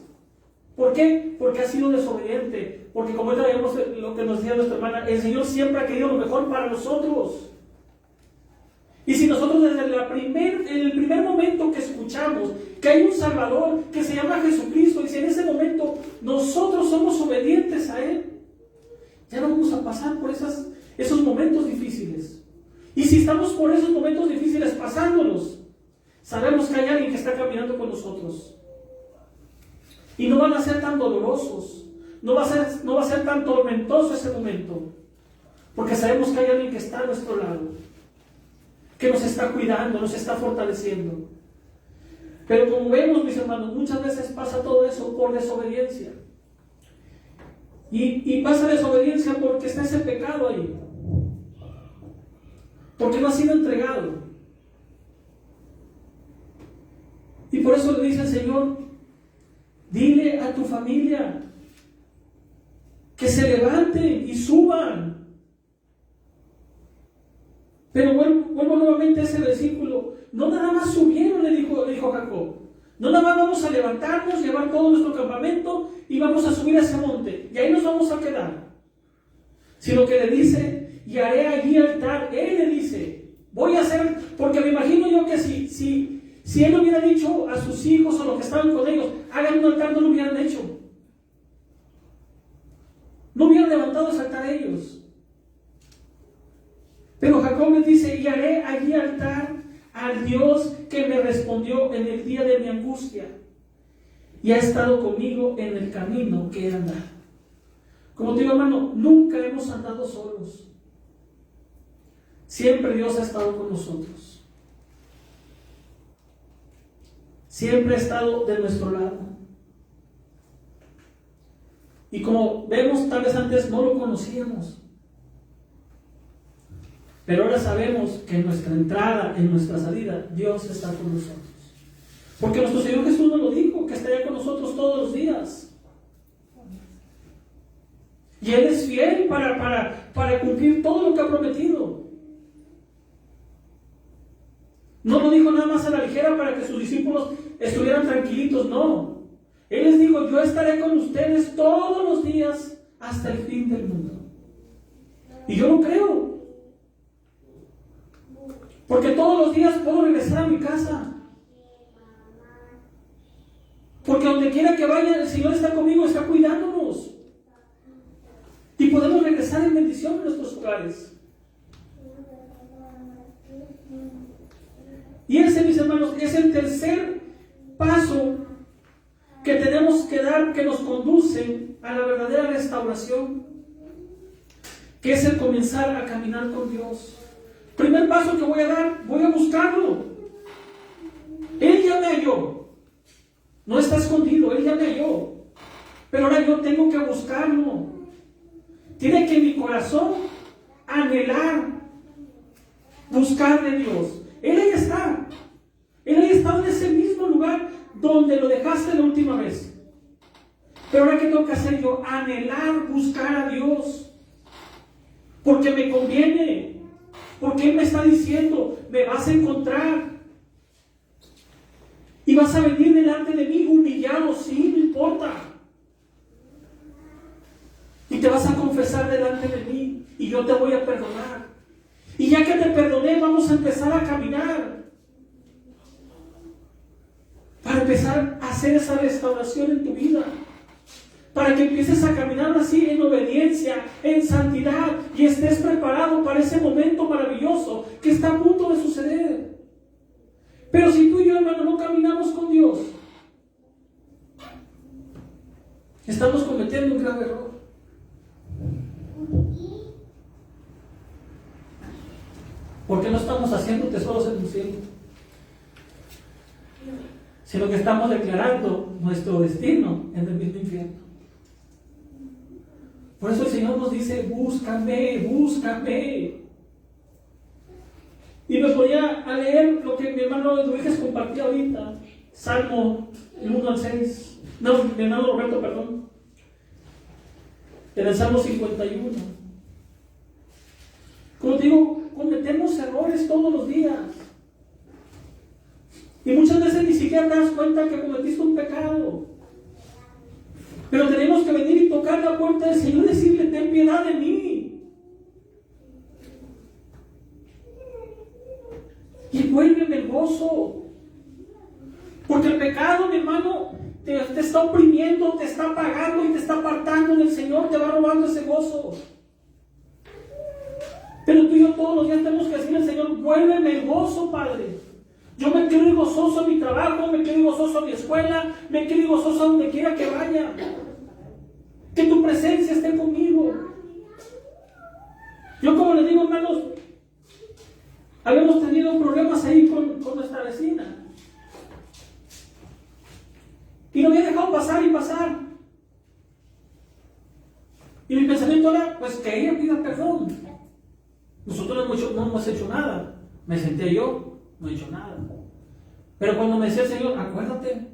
¿Por qué? Porque has sido desobediente. Porque como ya vemos lo que nos decía nuestra hermana, el Señor siempre ha querido lo mejor para nosotros. Y si nosotros desde el primer momento que escuchamos que hay un Salvador que se llama Jesucristo, y si en ese momento nosotros somos obedientes a Él, ya no vamos a pasar por esos momentos difíciles. Y si estamos por esos momentos difíciles pasándolos, sabemos que hay alguien que está caminando con nosotros. Y no van a ser tan dolorosos, no va a ser tan tormentoso ese momento. Porque sabemos que hay alguien que está a nuestro lado, que nos está cuidando, nos está fortaleciendo. Pero como vemos, mis hermanos, muchas veces pasa todo eso por desobediencia. Y pasa desobediencia porque está ese pecado ahí. Porque no ha sido entregado. Y por eso le dice el Señor, dile a tu familia que se levanten y suban. Pero vuelvo nuevamente a ese versículo. No nada más subieron, le dijo Jacob. No nada más vamos a levantarnos, llevar todo nuestro campamento y vamos a subir a ese monte. Y ahí nos vamos a quedar. Sino que le dice, y haré allí altar. Él le dice, voy a hacer, porque me imagino yo que si él hubiera dicho a sus hijos o los que estaban con ellos, hagan un altar, no lo hubieran hecho. No hubieran levantado ese altar ellos. Pero Jacob les dice, y haré allí altar al Dios que me respondió en el día de mi angustia y ha estado conmigo en el camino que he andado. Como te digo, hermano, nunca hemos andado solos. Siempre Dios ha estado con nosotros. Siempre ha estado de nuestro lado. Y como vemos, tal vez antes no lo conocíamos. Pero ahora sabemos que en nuestra entrada, en nuestra salida, Dios está con nosotros. Porque nuestro Señor Jesús nos lo dijo, que estaría con nosotros todos los días. Y Él es fiel para cumplir todo lo que ha prometido. No lo dijo nada más a la ligera para que sus discípulos estuvieran tranquilitos, no. Él les dijo, yo estaré con ustedes todos los días hasta el fin del mundo. Y yo lo creo. Porque todos los días puedo regresar a mi casa. Porque donde quiera que vaya, el Señor está conmigo, está cuidándonos. Y podemos regresar en bendición a nuestros hogares. Y ese, mis hermanos, es el tercer paso que tenemos que dar, que nos conduce a la verdadera restauración, que es el comenzar a caminar con Dios. Primer paso que voy a dar, voy a buscarlo. Él ya me halló. No está escondido, Él ya me halló. Pero ahora yo tengo que buscarlo. Tiene que mi corazón anhelar, buscar de Dios. Él ahí está. Él ahí está en ese mismo lugar donde lo dejaste la última vez. Pero ahora, ¿qué tengo que hacer yo? Anhelar, buscar a Dios. Porque me conviene. Porque Él me está diciendo, me vas a encontrar. Y vas a venir delante de mí humillado, sí, no importa. Y te vas a confesar delante de mí. Y yo te voy a perdonar. Y ya que te perdoné, vamos a empezar a caminar. Para empezar a hacer esa restauración en tu vida. Para que empieces a caminar así en obediencia, en santidad, y estés preparado para ese momento maravilloso que está a punto de suceder. Pero si tú y yo, hermano, no caminamos con Dios, estamos cometiendo un grave error. Porque no estamos haciendo tesoros en el cielo, sino que estamos declarando nuestro destino en el mismo infierno. Por eso el Señor nos dice, búscame, búscame. Y me ponía a leer lo que mi hermano Eduviges compartió ahorita, Salmo 1 al 6, no, mi hermano Roberto, perdón, en el Salmo 51. Como te digo, cometemos errores todos los días. Y muchas veces ni siquiera te das cuenta que cometiste un pecado. Pero tenemos que venir y tocar la puerta del Señor y decirle, ten piedad de mí. Y vuélveme el gozo. Porque el pecado, mi hermano, te está oprimiendo, te está apagando y te está apartando del Señor, te va robando ese gozo. Pero tú y yo todos los días tenemos que decirle al Señor, vuélveme el gozo, Padre. Yo me quiero ir gozoso en mi trabajo, me quiero ir gozoso en mi escuela, me quiero ir gozoso a donde quiera que vaya. Que tu presencia esté conmigo. Yo, como les digo, hermanos, habíamos tenido problemas ahí con nuestra vecina. Y lo había dejado pasar y pasar. Y mi pensamiento era, pues, que ella pida perdón. Nosotros no hemos hecho nada. Me senté yo, no he hecho nada. Pero cuando me decía el Señor, acuérdate.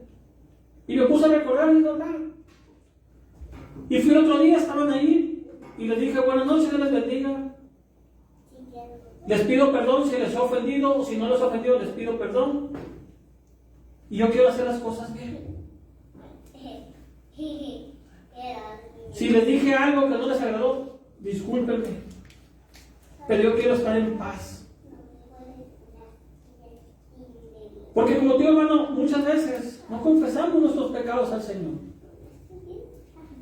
Y me puse a recordar y orar. Y fui el otro día, estaban ahí, y les dije, buenas noches, Dios les bendiga. Les pido perdón si les he ofendido, o si no les he ofendido, les pido perdón. Y yo quiero hacer las cosas bien. Si les dije algo que no les agradó, discúlpenme. Pero yo quiero estar en paz. Porque como digo, hermano, muchas veces no confesamos nuestros pecados al Señor.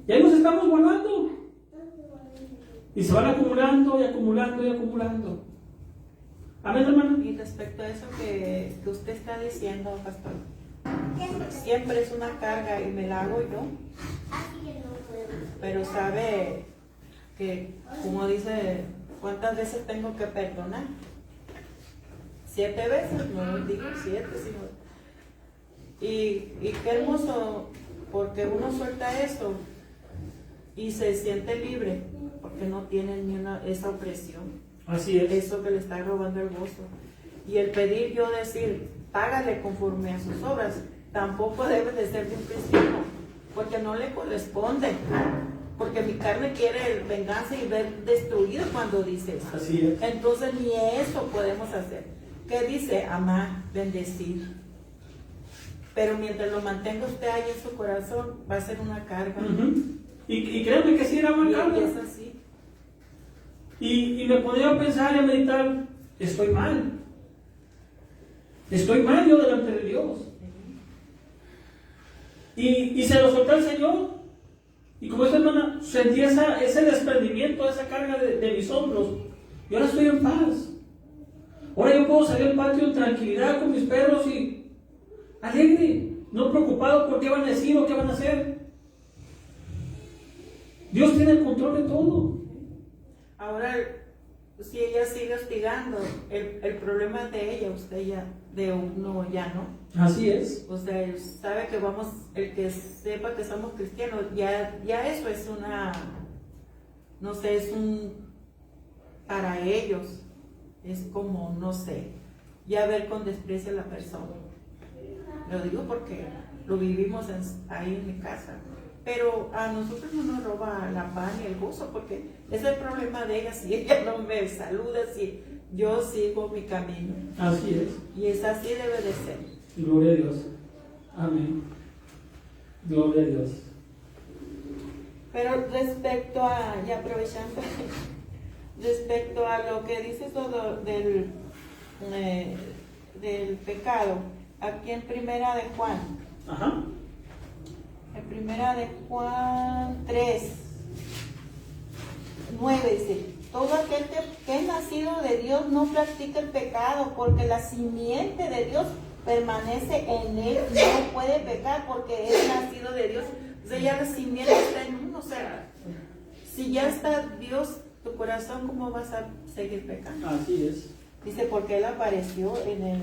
Y ahí nos estamos guardando. Y se van acumulando y acumulando y acumulando. Amén, hermano. Y respecto a eso que usted está diciendo, pastor, siempre es una carga y me la hago yo. Pero sabe que, como dice, ¿cuántas veces tengo que perdonar? 7 veces, no digo 7, sino... Y qué hermoso, porque uno suelta eso y se siente libre, porque no tiene ni esa opresión. Así es. Eso que le está robando el gozo. Y el pedir, yo decir, págale conforme a sus obras, tampoco debe de ser de un cristiano, porque no le corresponde. Porque mi carne quiere venganza y ver destruido cuando dice eso. Así es. Entonces ni eso podemos hacer. ¿Qué dice? Amar, bendecir. Pero mientras lo mantenga usted ahí en su corazón, va a ser una carga. Y créanme que sí era una carga. Y es así. Y me ponía a pensar y a meditar, estoy mal. Estoy mal yo delante de Dios. Y se lo solté al Señor. Y como esta hermana, sentí ese desprendimiento, esa carga de mis hombros. Y ahora estoy en paz. Ahora yo puedo salir al patio en tranquilidad con mis perros y alegre, no preocupado por qué van a decir o qué van a hacer. Dios tiene el control de todo. Ahora, si ella sigue hostigando, el problema es de ella, usted ya, de uno ya no. Así es. O sea, sabe que vamos, el que sepa que somos cristianos, ya eso es una, no sé, es para ellos, es como, no sé, ya ver con desprecio a la persona. Lo digo porque lo vivimos ahí en mi casa. Pero a nosotros no nos roba la paz ni el gozo, porque es el problema de ella. Si ella no me saluda, si yo sigo mi camino. Así es. Y es así debe de ser. Gloria a Dios. Amén. Gloria a Dios. Pero respecto a, y aprovechando, respecto a lo que dices todo del pecado, aquí en Primera de Juan. Ajá. En Primera de Juan 3, 9 dice, todo aquel que es nacido de Dios no practica el pecado, porque la simiente de Dios permanece en él, no puede pecar porque es nacido de Dios. O sea, ya la simiente está en uno. O sea, si ya está Dios, tu corazón, ¿cómo vas a seguir pecando? Así es. Dice, porque Él apareció en el...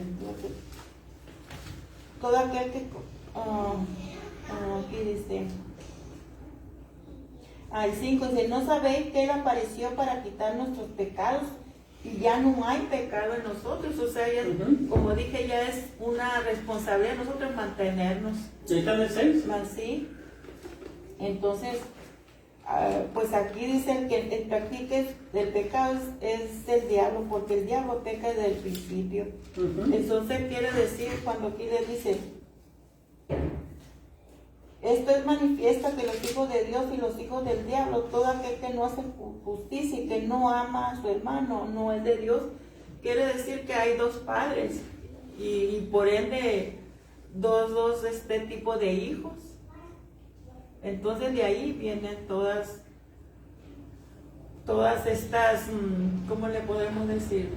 Todo aquel que... aquí dice... Al 5 dice, ¿no sabéis que Él apareció para quitar nuestros pecados? Y ya no hay pecado en nosotros. O sea, ya, como dije, ya es una responsabilidad de nosotros mantenernos. ¿Y ahí está en el 6? ¿Sí? Entonces, pues aquí dice el que el practique el pecado es el diablo, porque el diablo peca desde el principio. Entonces quiere decir, cuando aquí le dice, esto es manifiesta que los hijos de Dios y los hijos del diablo, todo aquel que no hace justicia y que no ama a su hermano, no es de Dios. Quiere decir que hay dos padres y por ende dos tipo de hijos. Entonces de ahí vienen todas estas, ¿cómo le podemos decir?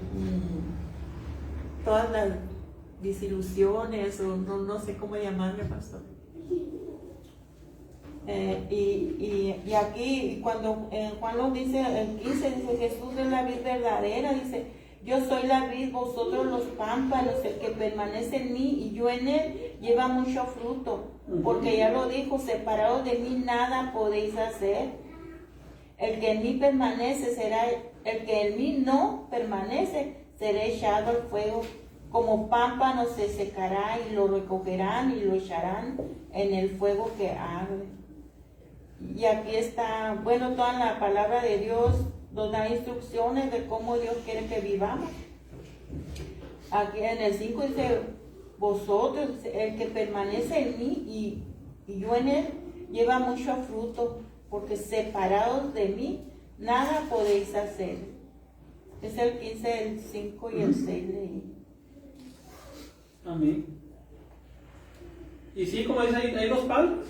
Todas las desilusiones, o no sé cómo llamarle, pastor. Y aquí, cuando Juan nos dice, el 15, dice Jesús es la vid verdadera, dice, yo soy la vid, vosotros los pámpanos, el que permanece en mí y yo en él, lleva mucho fruto, porque ya lo dijo, separados de mí nada podéis hacer. El que en mí permanece será, el que en mí no permanece, será echado al fuego. Como pámpano se secará y lo recogerán y lo echarán en el fuego que arde. Y aquí está, bueno, toda la palabra de Dios nos da instrucciones de cómo Dios quiere que vivamos. Aquí en el 5 dice, vosotros, el que permanece en mí y yo en él, lleva mucho fruto, porque separados de mí, nada podéis hacer. Es el 15, el 5 y el 6 leí. Amén. Y sí, como dice, hay dos padres.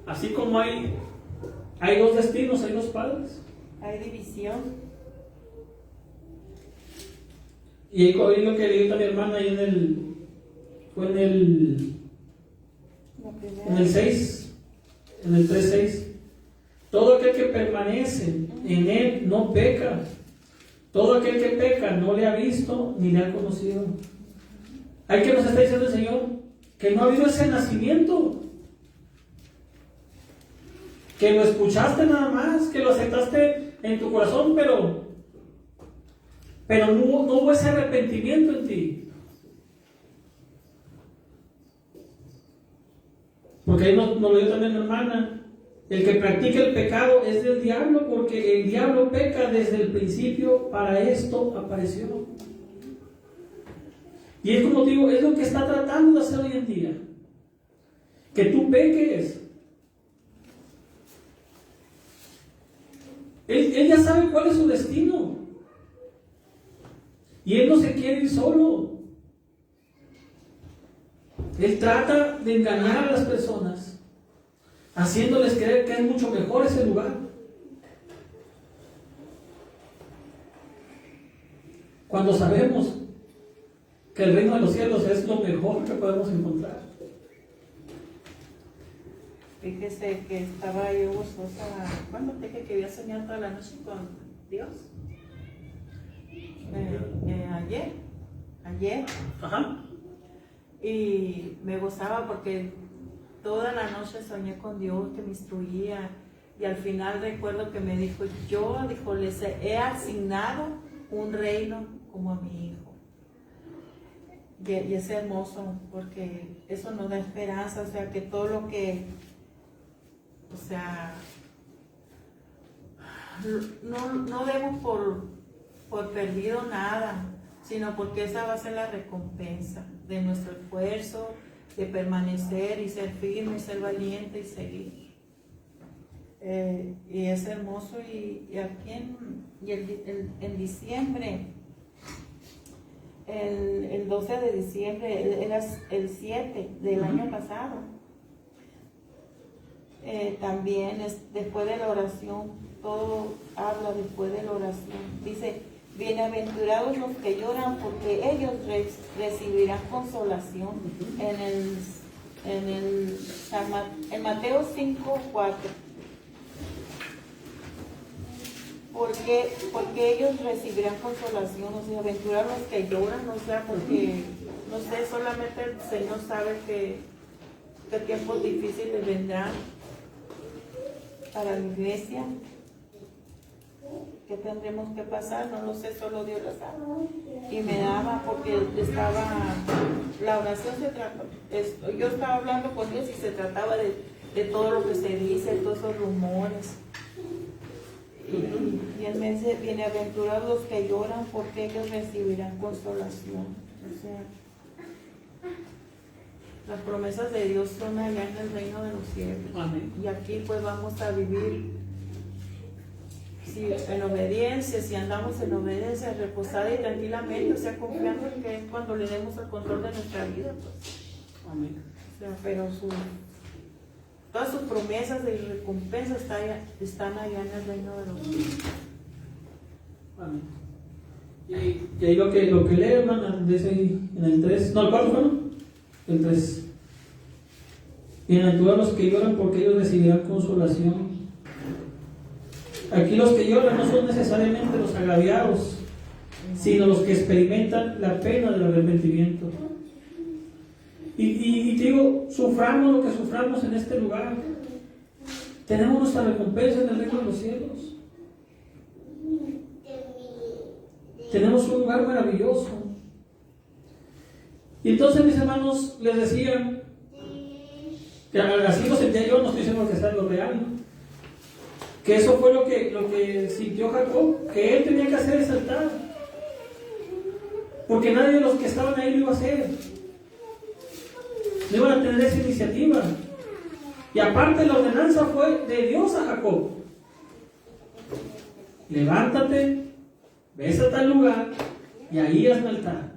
Así como hay dos destinos, hay dos padres. Hay división. Y ahí lo que le dijo a mi hermana ahí fue en el 6, en el 3:6. Todo aquel que permanece en él no peca. Todo aquel que peca no le ha visto ni le ha conocido. Hay que nos está diciendo el Señor que no ha habido ese nacimiento. Que lo escuchaste nada más, que lo aceptaste en tu corazón, pero no hubo ese arrepentimiento en ti. Porque ahí nos lo dio también mi hermana. El que practica el pecado es del diablo, porque el diablo peca desde el principio, para esto apareció. Y es como digo, es lo que está tratando de hacer hoy en día. Que tú peques. Él ya sabe cuál es su destino. Y él no se quiere ir solo. Él trata de engañar a las personas, haciéndoles creer que es mucho mejor ese lugar. Cuando sabemos que el reino de los cielos es lo mejor que podemos encontrar. Fíjese que estaba yo gozosa, cuando dije que había soñado toda la noche con Dios. Ayer. Ajá. Y me gozaba porque toda la noche soñé con Dios que me instruía. Y al final recuerdo que me dijo, les he asignado un reino como a mi hijo. Y es hermoso porque eso nos da esperanza, o sea, que todo lo que, o sea, no demos por perdido nada, sino porque esa va a ser la recompensa de nuestro esfuerzo, de permanecer y ser firme, y ser valiente y seguir. Y es hermoso, y aquí en diciembre, el 12 de diciembre, era el 7 del año pasado, también después de la oración, todo habla después de la oración, dice, bienaventurados los que lloran, porque ellos recibirán consolación. En Mateo 5:4. Porque ellos recibirán consolación, o sea, aventurados los que lloran, o sea, porque, no sé, solamente el Señor sabe que tiempos difíciles vendrán para la iglesia. ¿Qué tendremos que pasar? No lo sé, solo Dios lo sabe. Y me daba, porque la oración se trata, yo estaba hablando con Dios y se trataba de todo lo que se dice, todos esos rumores. Y él me dice, bienaventurados los que lloran, porque ellos recibirán consolación. O sea, las promesas de Dios son allá en el reino de los cielos. Amén. Y aquí pues vamos a vivir en obediencia, si andamos en obediencia, reposada y tranquilamente, o sea, confiando en que es cuando le demos el control de nuestra vida, pues. Amén. O sea, pero todas sus promesas de recompensa están allá en el reino de los cielos. Amén. Y ahí lo que lee, hermana, dice ahí en el 3, no, el 4, ¿no? El 3. Bienaventurados los que lloran, porque ellos recibirán consolación. Aquí los que lloran no son necesariamente los agraviados, sino los que experimentan la pena del arrepentimiento. Y digo, suframos lo que suframos en este lugar, tenemos nuestra recompensa en el reino de los cielos. Tenemos un lugar maravilloso. Y entonces, mis hermanos, les decía que así lo sentía yo, no estoy diciendo que sea lo real, ¿no? Que eso fue lo que sintió Jacob, que él tenía que hacer ese altar, porque nadie de los que estaban ahí lo iba a hacer, no iban a tener esa iniciativa. Y aparte, la ordenanza fue de Dios a Jacob: levántate, ves a tal lugar y ahí hazme altar.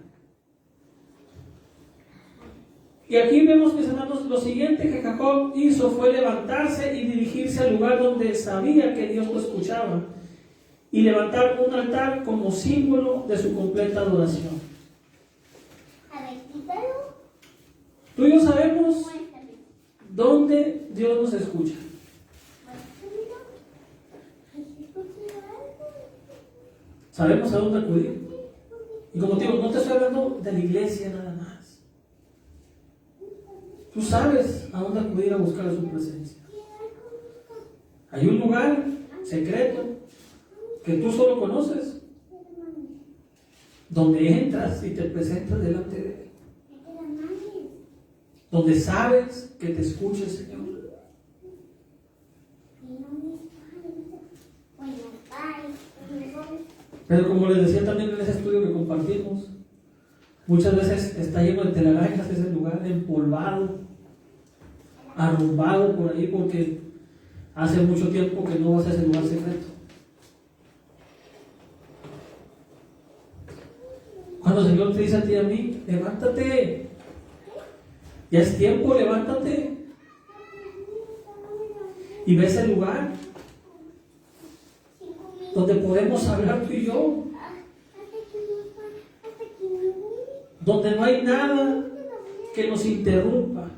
Y aquí vemos, mis hermanos, lo siguiente que Jacob hizo fue levantarse y dirigirse al lugar donde sabía que Dios lo escuchaba, y levantar un altar como símbolo de su completa adoración. Tú y yo sabemos dónde Dios nos escucha. Sabemos a dónde acudir. Y como te digo, no te estoy hablando de la iglesia nada más. Tú sabes a dónde acudir a buscar a su presencia. Hay un lugar secreto que tú solo conoces, donde entras y te presentas delante de Él, donde sabes que te escucha el Señor. Pero como les decía también en ese estudio que compartimos, muchas veces está lleno de telarañas ese lugar, empolvado, arrumbado por ahí, porque hace mucho tiempo que no vas a ese lugar secreto. Cuando el Señor te dice a ti y a mí: levántate, ya es tiempo, levántate, y ve ese lugar donde podemos hablar tú y yo, donde no hay nada que nos interrumpa,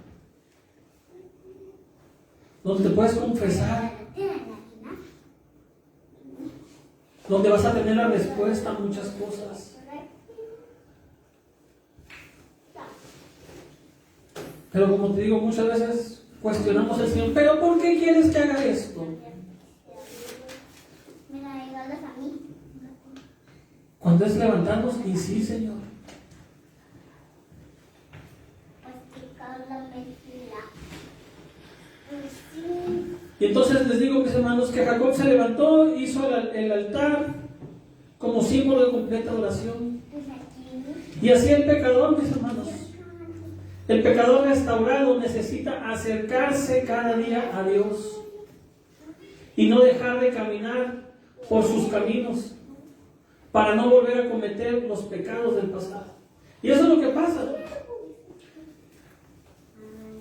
donde te puedes confesar, donde vas a tener la respuesta a muchas cosas. Pero como te digo, muchas veces cuestionamos al Señor: ¿pero por qué quieres que haga esto? Cuando es levantarnos y sí, Señor. Y entonces les digo, mis hermanos, que Jacob se levantó, hizo el altar como símbolo de completa adoración. Y así el pecador, mis hermanos, el pecador restaurado necesita acercarse cada día a Dios y no dejar de caminar por sus caminos para no volver a cometer los pecados del pasado. Y eso es lo que pasa.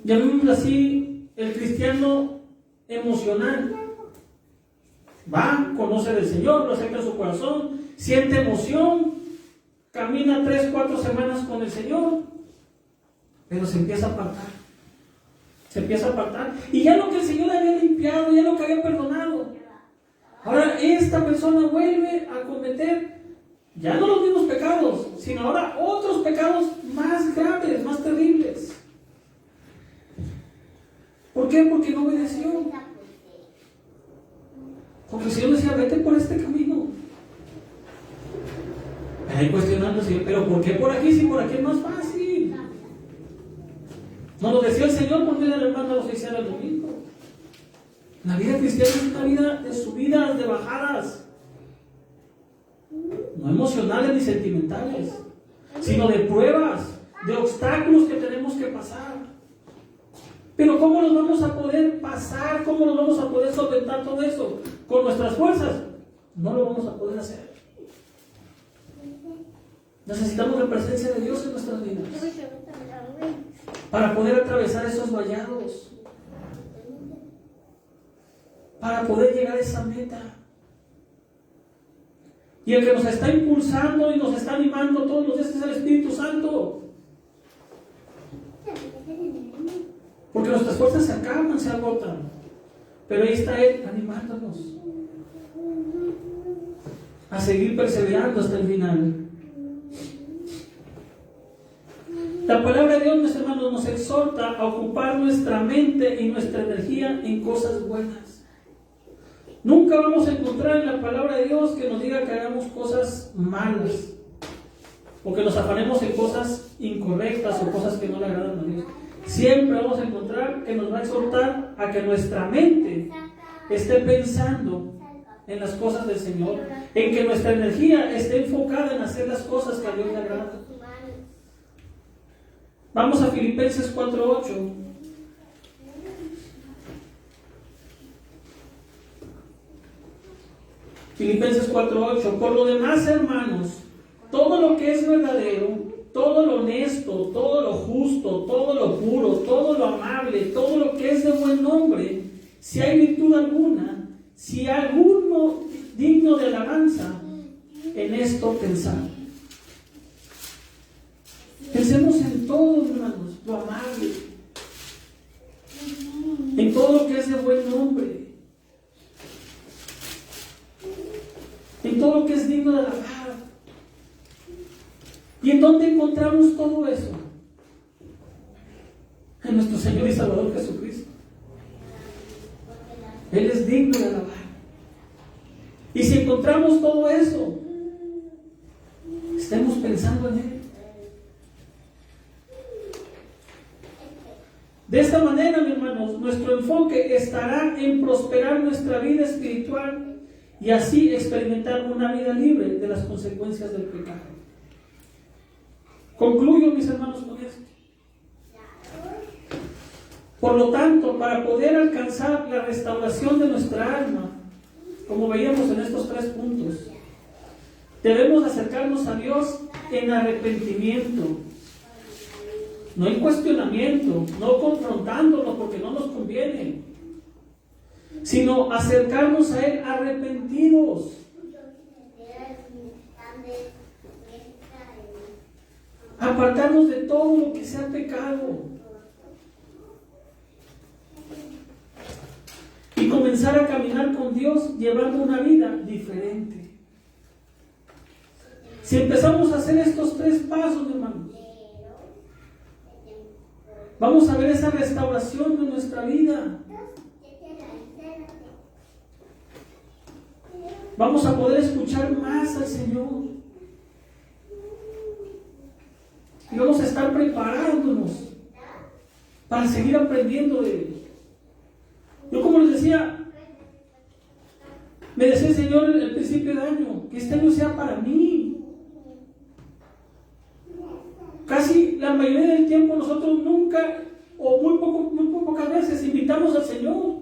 Llamémoslo así, el cristiano emocional. Va, conoce del Señor, lo acepta en su corazón, siente emoción, camina 3-4 semanas con el Señor, pero se empieza a apartar. Se empieza a apartar. Y ya lo que el Señor le había limpiado, ya lo que había perdonado, ahora esta persona vuelve a cometer ya no los mismos pecados, sino ahora otros pecados más graves, más terribles. ¿Por qué? Porque no obedeció. Porque el Señor decía: vete por este camino. Ahí cuestionándose: pero ¿por qué por aquí si por aquí es más fácil? Nos lo decía el Señor por medio del hermano oficial el domingo. La vida cristiana es una vida de subidas, de bajadas. No emocionales ni sentimentales, sino de pruebas, de obstáculos que tenemos que pasar. Pero ¿cómo los vamos a poder pasar? ¿Cómo los vamos a poder solventar todo eso? ¿Con nuestras fuerzas? No lo vamos a poder hacer. Necesitamos la presencia de Dios en nuestras vidas para poder atravesar esos vallados, para poder llegar a esa meta. Y el que nos está impulsando y nos está animando todos los días es el Espíritu Santo. Porque nuestras fuerzas se acaban, se agotan. Pero ahí está Él animándonos a seguir perseverando hasta el final. La palabra de Dios, mis hermanos, nos exhorta a ocupar nuestra mente y nuestra energía en cosas buenas. Nunca vamos a encontrar en la palabra de Dios que nos diga que hagamos cosas malas o que nos afanemos en cosas incorrectas o cosas que no le agradan a Dios. Siempre vamos a encontrar que nos va a exhortar a que nuestra mente esté pensando en las cosas del Señor, en que nuestra energía esté enfocada en hacer las cosas que a Dios le agradan. Vamos a Filipenses 4:8. Filipenses 4:8. Por lo demás, hermanos, todo lo que es verdadero, todo lo honesto, todo lo justo, todo lo puro, todo lo amable, todo lo que es de buen nombre, si hay virtud alguna, si hay alguno digno de alabanza, en esto pensad. Pensemos en todo, hermanos, lo amable, en todo lo que es de buen nombre, en todo lo que es digno de alabar. ¿Y en dónde encontramos todo eso? En nuestro Señor y Salvador Jesucristo. Él es digno de alabar. Y si encontramos todo eso, estemos pensando en Él. De esta manera, mis hermanos, nuestro enfoque estará en prosperar nuestra vida espiritual y así experimentar una vida libre de las consecuencias del pecado. Concluyo, mis hermanos, con esto. Por lo tanto, para poder alcanzar la restauración de nuestra alma, como veíamos en estos 3 puntos, debemos acercarnos a Dios en arrepentimiento, no en cuestionamiento, no confrontándonos porque no nos conviene, sino acercarnos a Él arrepentidos. Apartarnos de todo lo que sea pecado y comenzar a caminar con Dios llevando una vida diferente. Si empezamos a hacer estos 3 pasos, hermanos, vamos a ver esa restauración de nuestra vida. Vamos a poder escuchar más al Señor. Y vamos a estar preparándonos para seguir aprendiendo de Él. Yo, como les decía, me decía el Señor en el principio de año, que este año sea para mí. Casi la mayoría del tiempo nosotros nunca, o muy pocas veces, invitamos al Señor.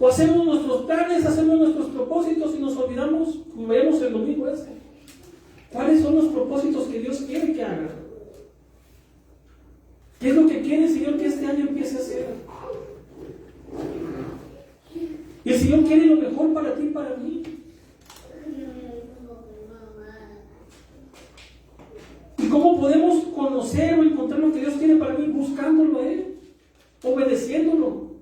O hacemos nuestros planes, hacemos nuestros propósitos y nos olvidamos, como veíamos el domingo ese. ¿Cuáles son los propósitos que Dios quiere que haga? ¿Qué es lo que quiere el Señor que este año empiece a hacer? Y el Señor quiere lo mejor para ti y para mí. ¿Y cómo podemos conocer o encontrar lo que Dios quiere para mí? Buscándolo a Él, obedeciéndolo.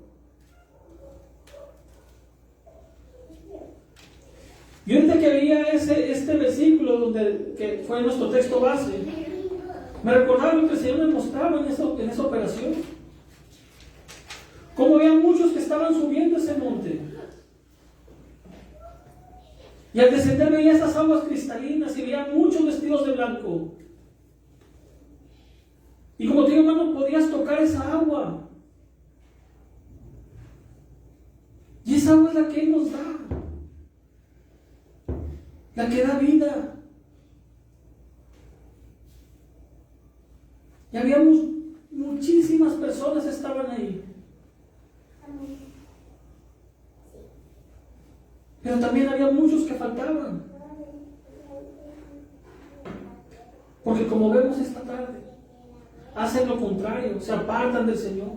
Y ahorita que veía este versículo que fue nuestro texto base, me recordaba lo que el Señor me mostraba en esa operación. Cómo había muchos que estaban subiendo ese monte. Y al descender veía esas aguas cristalinas y veía muchos vestidos de blanco. Y como te digo, hermano, podías tocar esa agua. Y esa agua es la que Él nos da. La que da vida. Y habíamos muchísimas personas estaban ahí. Pero también había muchos que faltaban. Porque como vemos esta tarde, hacen lo contrario, se apartan del Señor.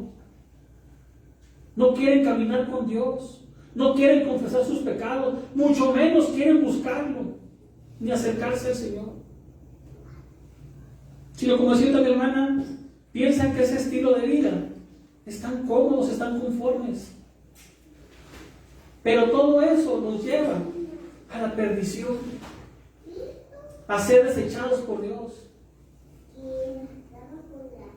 No quieren caminar con Dios. No quieren confesar sus pecados, mucho menos quieren buscarlo, ni acercarse al Señor. Sino, como decía mi hermana, piensan que ese estilo de vida están cómodos, están conformes. Pero todo eso nos lleva a la perdición, a ser desechados por Dios.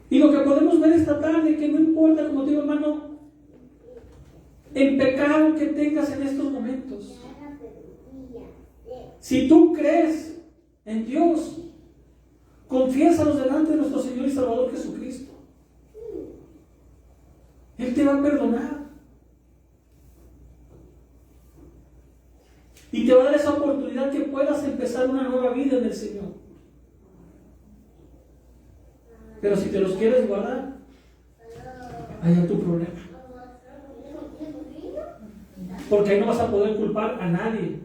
Y lo que podemos ver esta tarde, que no importa, como digo, hermano, el pecado que tengas en estos momentos, si tú crees en Dios, confiésalos delante de nuestro Señor y Salvador Jesucristo. Él te va a perdonar. Y te va a dar esa oportunidad que puedas empezar una nueva vida en el Señor. Pero si te los quieres guardar, allá tu problema. Porque ahí no vas a poder culpar a nadie.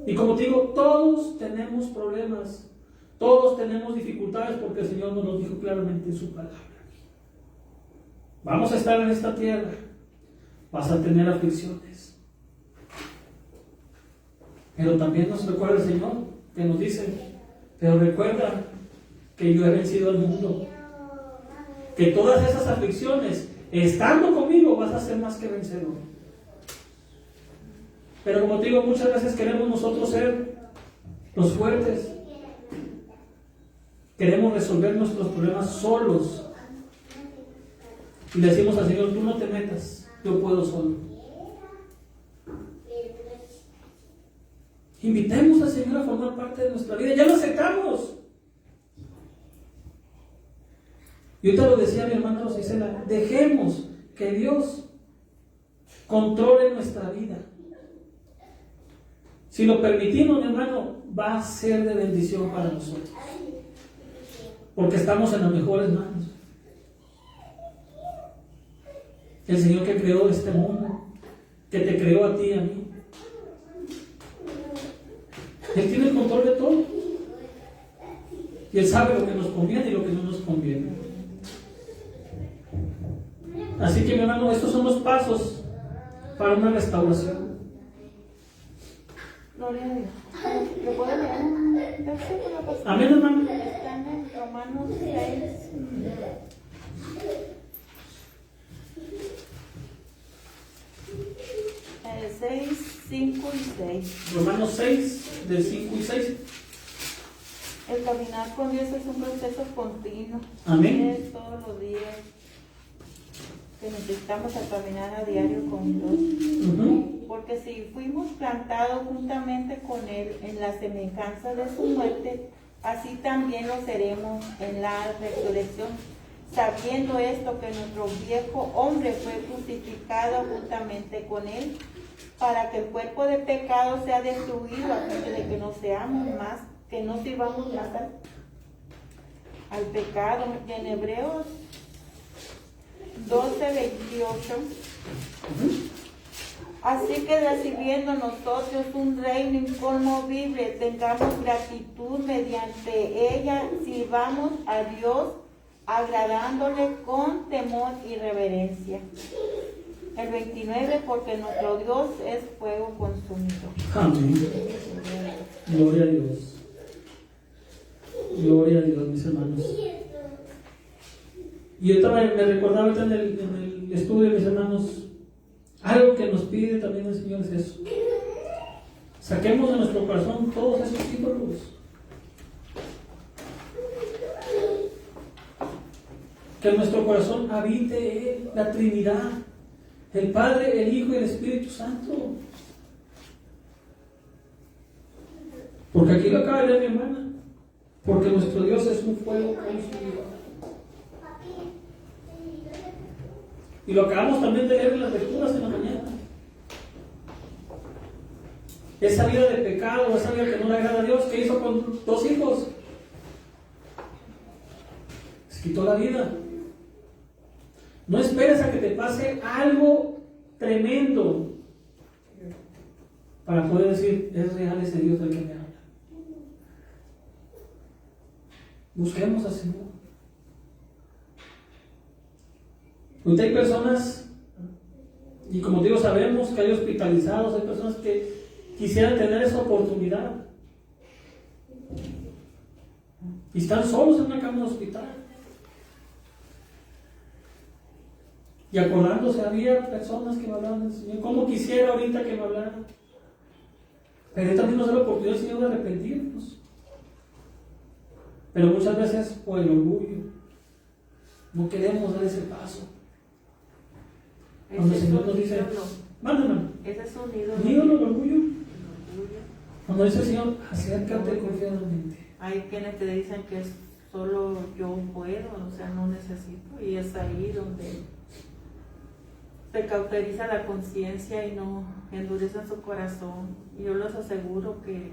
Y como te digo, todos tenemos problemas, todos tenemos dificultades, porque el Señor nos lo dijo claramente en su palabra. Vamos a estar en esta tierra, vas a tener aflicciones. Pero también nos recuerda el Señor, que nos dice, pero recuerda que yo he vencido al mundo. Que todas esas aflicciones, estando conmigo, vas a ser más que vencedor. Pero como te digo, muchas veces queremos nosotros ser los fuertes. Queremos resolver nuestros problemas solos. Y le decimos al Señor, tú no te metas, yo puedo solo. Invitemos al Señor a formar parte de nuestra vida. Ya lo aceptamos. Y ahorita lo decía mi hermana Rosicela, dejemos que Dios controle nuestra vida. Si lo permitimos, mi hermano, va a ser de bendición para nosotros. Porque estamos en las mejores manos. El Señor que creó este mundo, que te creó a ti y a mí, Él tiene el control de todo. Y Él sabe lo que nos conviene y lo que no nos conviene. Así que, mi hermano, estos son los pasos para una restauración. Gloria a Dios. ¿Le puedo leer un versículo, pastor? Amén, hermano. Está en Romanos 6. 6, 5 y 6. Romanos 6, del 5 y 6. El caminar con Dios es un proceso continuo. Amén. Es todos los días que necesitamos a caminar a diario con Dios. Porque si fuimos plantados juntamente con Él en la semejanza de su muerte, así también lo seremos en la resurrección. Sabiendo esto, que nuestro viejo hombre fue crucificado juntamente con Él, para que el cuerpo de pecado sea destruido, a fin de que no seamos más, que no sirvamos más al pecado. Y en Hebreos 12:28, así que recibiendo nosotros un reino inconmovible, tengamos gratitud mediante ella, sirvamos a Dios, agradándole con temor y reverencia. El 29, porque nuestro Dios es fuego consumidor. Amén. Gloria a Dios. Gloria a Dios, mis hermanos. Y ahorita me recordaba ahorita en el estudio, mis hermanos, algo que nos pide también el Señor es eso. Saquemos de nuestro corazón todos esos ídolos. Que en nuestro corazón habite Él, la Trinidad, el Padre, el Hijo y el Espíritu Santo. Porque aquí lo acaba de leer mi hermana. Porque nuestro Dios es un fuego consumidor. Y lo acabamos también de leer en las lecturas en la mañana. Esa vida de pecado, esa vida que no le agrada a Dios, ¿qué hizo con 2 hijos? Se quitó la vida. No esperes a que te pase algo tremendo para poder decir, es real ese Dios del que me habla. Busquemos al Señor. Ahorita hay personas, y como digo, sabemos que hay hospitalizados, hay personas que quisieran tener esa oportunidad. Y están solos en una cama de hospital. Y acordándose, había personas que me hablaban del Señor. ¿Cómo quisiera ahorita que me hablaran? Pero también nos da la oportunidad, Señor, de arrepentirnos. Pero muchas veces por el orgullo no queremos dar ese paso. Cuando el Señor nos dice, mándame. Ese es un ídolo. Ídolo el orgullo. El orgullo. Cuando dice el Señor, acércate confiadamente. Hay quienes te dicen que solo yo puedo, o sea, no necesito. Y es ahí donde se cauteriza la conciencia y no endurecen su corazón. Y yo les aseguro que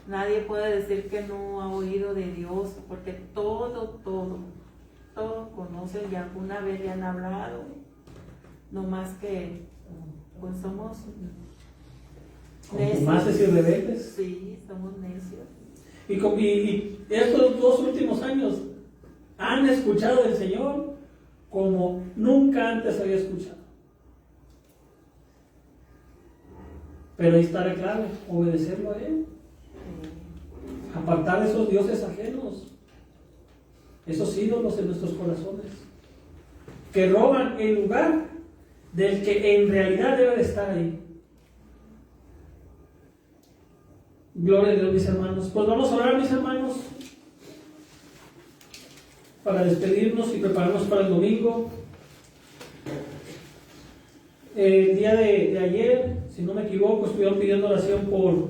nadie puede decir que no ha oído de Dios, porque todo conocen y alguna vez le han hablado. No más que, pues somos necios. Contumaces y rebeldes. Sí, somos necios. Y estos 2 últimos años han escuchado del Señor como nunca antes había escuchado. Pero ahí está la clave, obedecerlo a Él. Apartar esos dioses ajenos, esos ídolos en nuestros corazones, que roban el lugar del que en realidad debe de estar ahí. Gloria a Dios, mis hermanos. Pues vamos a orar, mis hermanos, para despedirnos y prepararnos para el domingo. El día de ayer, si no me equivoco, estuvieron pidiendo oración por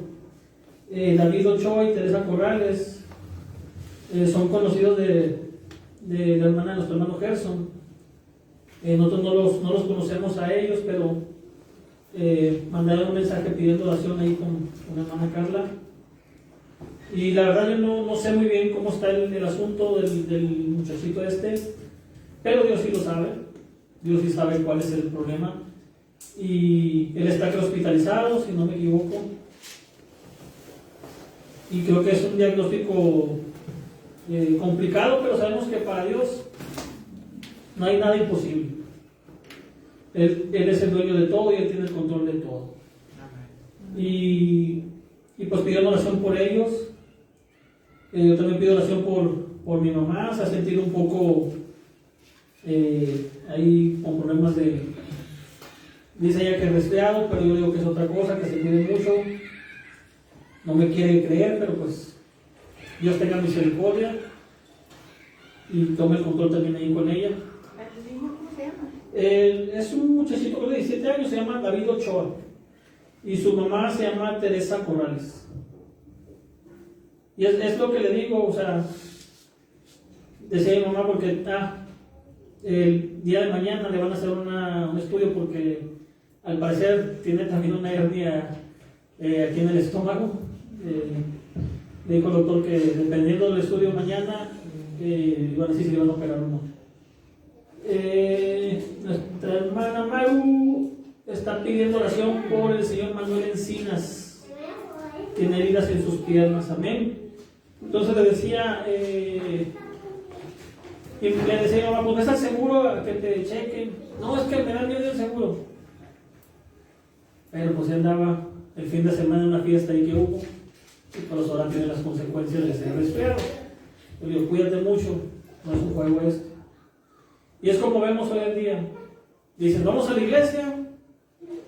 David Ochoa y Teresa Corrales. Son conocidos de la hermana de nuestro hermano Gerson. Nosotros no los conocemos a ellos, pero mandaron un mensaje pidiendo oración ahí con la hermana Carla. Y la verdad yo no sé muy bien cómo está el asunto del muchachito este, pero Dios sí lo sabe. Dios sí sabe cuál es el problema. Y él está hospitalizado, si no me equivoco. Y creo que es un diagnóstico complicado, pero sabemos que para Dios no hay nada imposible. Él es el dueño de todo y Él tiene el control de todo. Y pues pidiendo oración por ellos. Yo también pido oración por mi mamá. Se ha sentido un poco ahí con problemas dice ella que es resfriado, pero yo digo que es otra cosa, que se cuide mucho. No me quiere creer, pero pues Dios tenga misericordia y tome el control también ahí con ella. ¿El niño cómo se llama? Es un muchachito de 17 años, se llama David Ochoa, y su mamá se llama Teresa Corrales. Y es lo que le digo, o sea, decía mi mamá, porque el día de mañana le van a hacer un estudio porque al parecer tiene también una hernia aquí en el estómago. Le dijo el doctor que dependiendo del estudio mañana iban a decir si le van a operar o no. Nuestra hermana Maru está pidiendo oración por el señor Manuel Encinas. Tiene heridas en sus piernas, amén. Entonces le decía, y le decía, mamá, pues ¿no estás seguro que te chequen? No, es que me da miedo el seguro. Pero pues él andaba el fin de semana en una fiesta ahí que hubo, y pues ahora tiene las consecuencias de ese resfriado. Yo le digo, cuídate mucho, no es un juego esto. Y es como vemos hoy en día. Dicen, ¿vamos a la iglesia?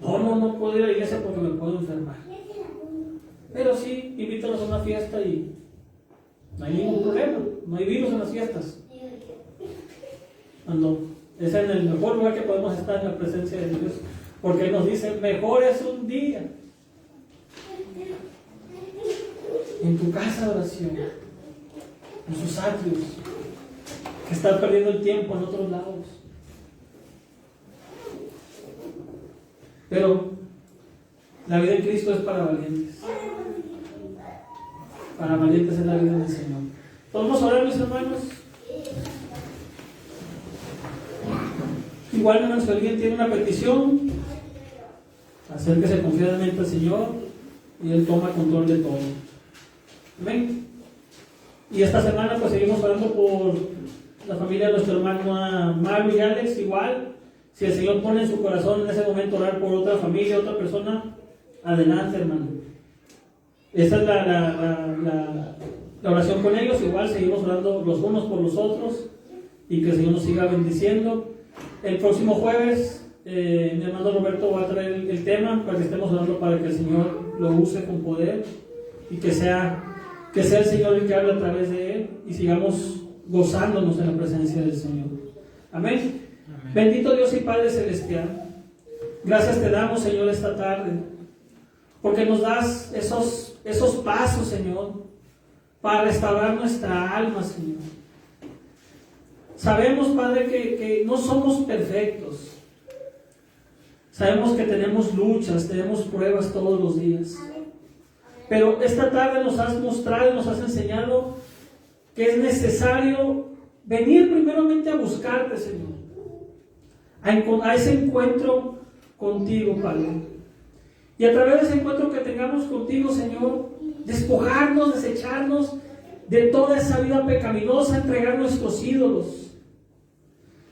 No puedo ir a la iglesia porque me puedo enfermar. Pero sí, invítanos a una fiesta y no hay ningún problema, no hay virus en las fiestas. Cuando es en el mejor lugar que podemos estar, en la presencia de Dios, porque Él nos dice, mejor es un día en tu casa de oración, en sus atrios, que estar perdiendo el tiempo en otros lados. Pero la vida en Cristo es para valientes. Para valientes es la vida del Señor. ¿Podemos orar, mis hermanos? Igual, hermanos, si alguien tiene una petición, acérquese confiadamente al Señor y Él toma control de todo. Amén. Y esta semana pues seguimos orando por la familia de nuestro hermano Mario y Alex. Igual, si el Señor pone en su corazón en ese momento orar por otra familia, otra persona, adelante, hermano. Esa es la oración con ellos. Igual seguimos orando los unos por los otros y que el Señor nos siga bendiciendo. El próximo jueves mi hermano Roberto va a traer el tema para que estemos orando para que el Señor lo use con poder y que sea el Señor el que hable a través de él y sigamos gozándonos en la presencia del Señor. Amén. Amén. Bendito Dios y Padre Celestial, gracias te damos, Señor, esta tarde, porque nos das esos pasos, Señor, para restaurar nuestra alma, Señor. Sabemos, Padre, que no somos perfectos. Sabemos que tenemos luchas, tenemos pruebas todos los días. Pero esta tarde nos has mostrado, nos has enseñado que es necesario venir primeramente a buscarte, Señor. A ese encuentro contigo, Padre. Y a través de ese encuentro que tengamos contigo, Señor, despojarnos, desecharnos de toda esa vida pecaminosa, entregar nuestros ídolos,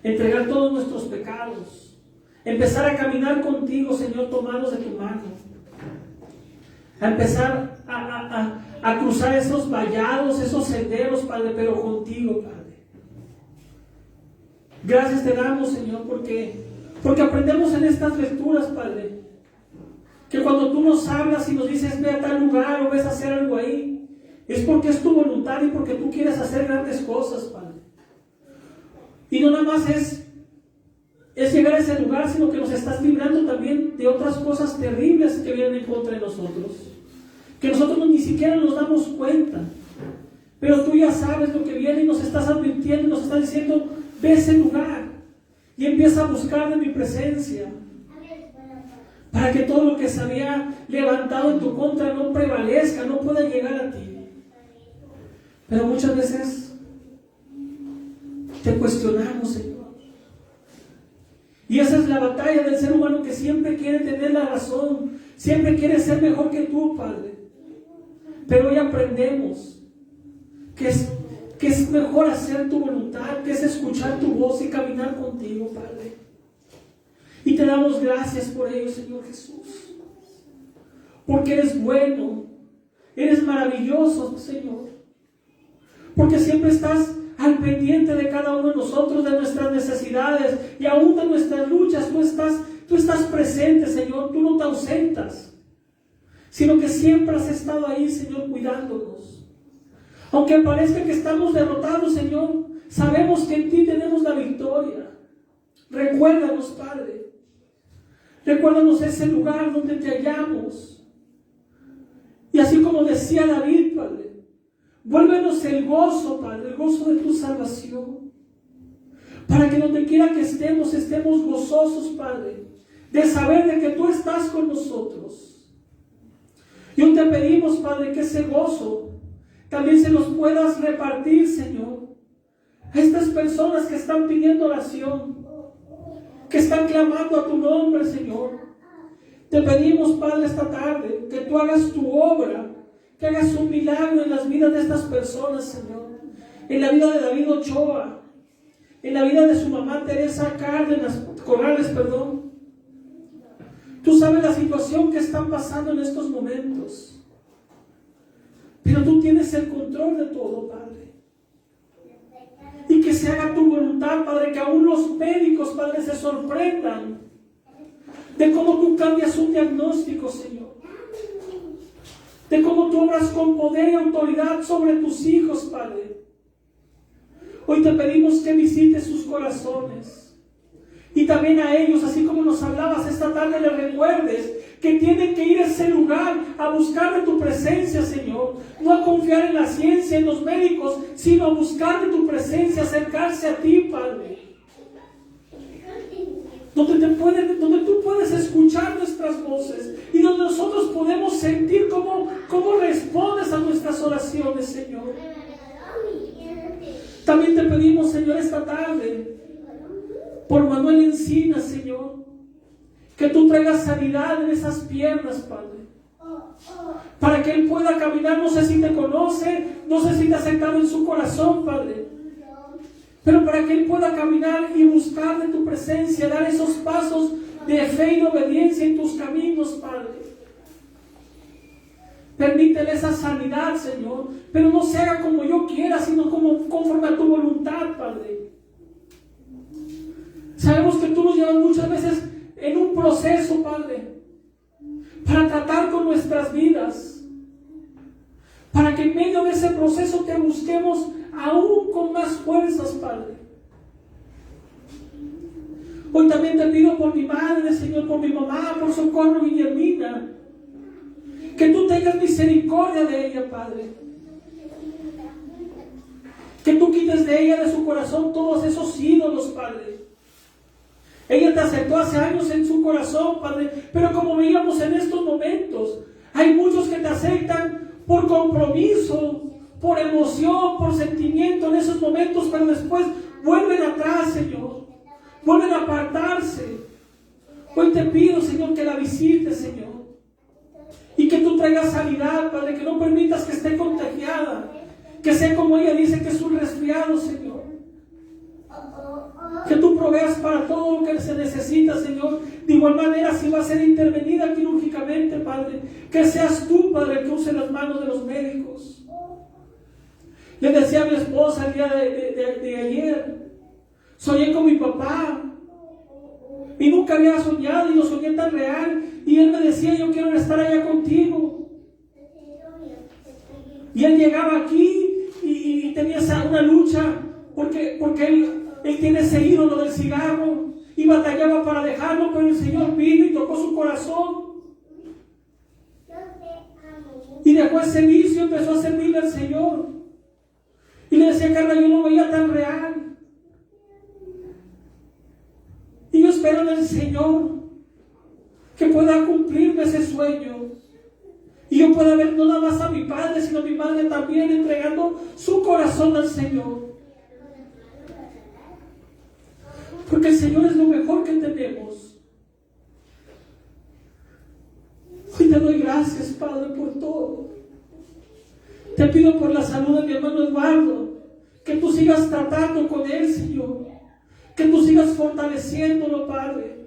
entregar todos nuestros pecados, empezar a caminar contigo, Señor, tomados de tu mano, a empezar a cruzar esos vallados, esos senderos, Padre, pero contigo, Padre. Gracias te damos, Señor, porque aprendemos en estas lecturas, Padre, que cuando tú nos hablas y nos dices ve a tal lugar o ves a hacer algo ahí, es porque es tu voluntad y porque tú quieres hacer grandes cosas, Padre. Y no nada más es llegar a ese lugar, sino que nos estás librando también de otras cosas terribles que vienen en contra de nosotros, que nosotros ni siquiera nos damos cuenta, pero tú ya sabes lo que viene y nos estás advirtiendo, nos estás diciendo ve a ese lugar y empieza a buscar de mi presencia, para que todo lo que se había levantado en tu contra no prevalezca, no pueda llegar a ti. Pero muchas veces te cuestionamos, Señor. Y esa es la batalla del ser humano, que siempre quiere tener la razón, siempre quiere ser mejor que tú, Padre. Pero hoy aprendemos que es mejor hacer tu voluntad, que es escuchar tu voz y caminar contigo, Padre. Y te damos gracias por ello, Señor Jesús, porque eres bueno, eres maravilloso, Señor, porque siempre estás al pendiente de cada uno de nosotros, de nuestras necesidades y aún de nuestras luchas. Tú estás presente, Señor, tú no te ausentas, sino que siempre has estado ahí, Señor, cuidándonos. Aunque parezca que estamos derrotados, Señor, sabemos que en ti tenemos la victoria. Recuérdanos, Padre. Recuérdanos ese lugar donde te hallamos. Y así como decía David, Padre, vuélvenos el gozo, Padre, el gozo de tu salvación. Para que donde quiera que estemos gozosos, Padre, de saber de que tú estás con nosotros. Y hoy te pedimos, Padre, que ese gozo también se los puedas repartir, Señor, a estas personas que están pidiendo oración, que están clamando a tu nombre, Señor. Te pedimos, Padre, esta tarde, que tú hagas tu obra, que hagas un milagro en las vidas de estas personas, Señor. En la vida de David Ochoa, en la vida de su mamá Teresa Corrales. Tú sabes la situación que están pasando en estos momentos, pero tú tienes el control de todo, Padre. Y que se haga tu voluntad, Padre, que aún los médicos, Padre, se sorprendan de cómo tú cambias un diagnóstico, Señor. De cómo tú obras con poder y autoridad sobre tus hijos, Padre. Hoy te pedimos que visites sus corazones. Y también a ellos, así como nos hablabas esta tarde, les recuerdes que tienen que ir a ese lugar a buscar de tu presencia, Señor. No a confiar en la ciencia, en los médicos, sino a buscar de tu presencia, acercarse a ti, Padre. Donde tú puedes escuchar nuestras voces y donde nosotros podemos sentir cómo respondes a nuestras oraciones, Señor. También te pedimos, Señor, esta tarde, por Manuel Encinas, Señor, que tú traigas sanidad en esas piernas, Padre, para que él pueda caminar. No sé si te conoce, no sé si te ha aceptado en su corazón, Padre, pero para que él pueda caminar y buscar de tu presencia, dar esos pasos de fe y de obediencia en tus caminos, Padre. Permítele esa sanidad, Señor. Pero no se haga como yo quiera, sino como conforme a tu voluntad, Padre. Sabemos que tú nos llevas muchas veces en un proceso, Padre, para tratar con nuestras vidas. Para que en medio de ese proceso te busquemos aún con más fuerzas, Padre. Hoy también te pido por mi madre, Señor, por mi mamá, por Socorro Guillermina, que tú tengas misericordia de ella, Padre. Que tú quites de ella, de su corazón, todos esos ídolos, Padre. Ella te aceptó hace años en su corazón, Padre, pero como veíamos en estos momentos, hay muchos que te aceptan por compromiso, por emoción, por sentimiento en esos momentos, pero después vuelven atrás, Señor. Vuelven a apartarse. Hoy te pido, Señor, que la visites, Señor. Y que tú traigas sanidad, Padre, que no permitas que esté contagiada. Que sea como ella dice, que es un resfriado, Señor. Que tú proveas para todo lo que se necesita, Señor. De igual manera, si va a ser intervenida quirúrgicamente, Padre, que seas tú, Padre, el que use las manos de los médicos. Le decía a mi esposa el día de ayer, soñé con mi papá. Y nunca había soñado y lo soñé tan real. Y él me decía, yo quiero estar allá contigo. Y él llegaba aquí y tenía una lucha porque él tiene ese ídolo del cigarro y batallaba para dejarlo, pero el Señor vino y tocó su corazón. Y dejó ese vicio y empezó a servirle al Señor. Y le decía, Carla, yo no lo veía tan real. Y yo espero en el Señor que pueda cumplirme ese sueño. Y yo pueda ver no nada más a mi padre, sino a mi madre también entregando su corazón al Señor. Porque el Señor es lo mejor que tenemos. Hoy te doy gracias, Padre, por todo. Te pido por la salud de mi hermano Eduardo, que tú sigas tratando con él, Señor. Que tú sigas fortaleciéndolo, Padre.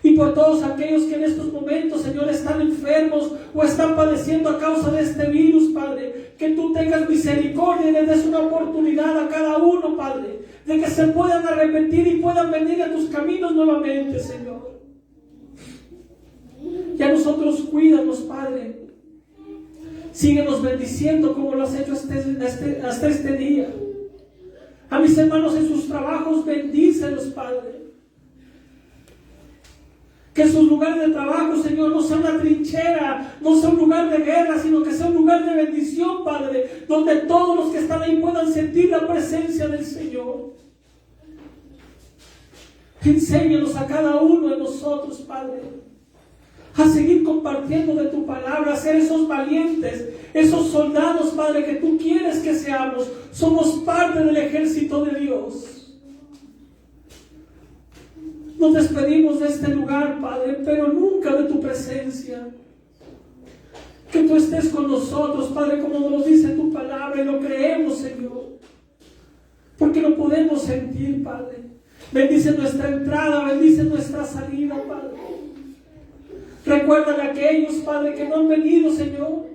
Y por todos aquellos que en estos momentos, Señor, están enfermos o están padeciendo a causa de este virus, Padre, que tú tengas misericordia y les des una oportunidad a cada uno, Padre, de que se puedan arrepentir y puedan venir a tus caminos nuevamente, Señor. Y a nosotros cuídanos, Padre. Síguenos bendiciendo como lo has hecho hasta este día. A mis hermanos en sus trabajos, bendícelos, Padre. Que sus lugares de trabajo, Señor, no sea una trinchera, no sea un lugar de guerra, sino que sea un lugar de bendición, Padre, donde todos los que están ahí puedan sentir la presencia del Señor. Enséñanos a cada uno de nosotros, Padre, a seguir compartiendo de tu palabra, a ser esos valientes, esos soldados, Padre, que tú quieres que seamos. Somos parte del ejército de Dios. Nos despedimos de este lugar, Padre, pero nunca de tu presencia. Que tú estés con nosotros, Padre, como nos dice tu palabra, y lo creemos, Señor. Porque lo podemos sentir, Padre. Bendice nuestra entrada, bendice nuestra salida, Padre. Recuerda a aquellos, Padre, que no han venido, Señor.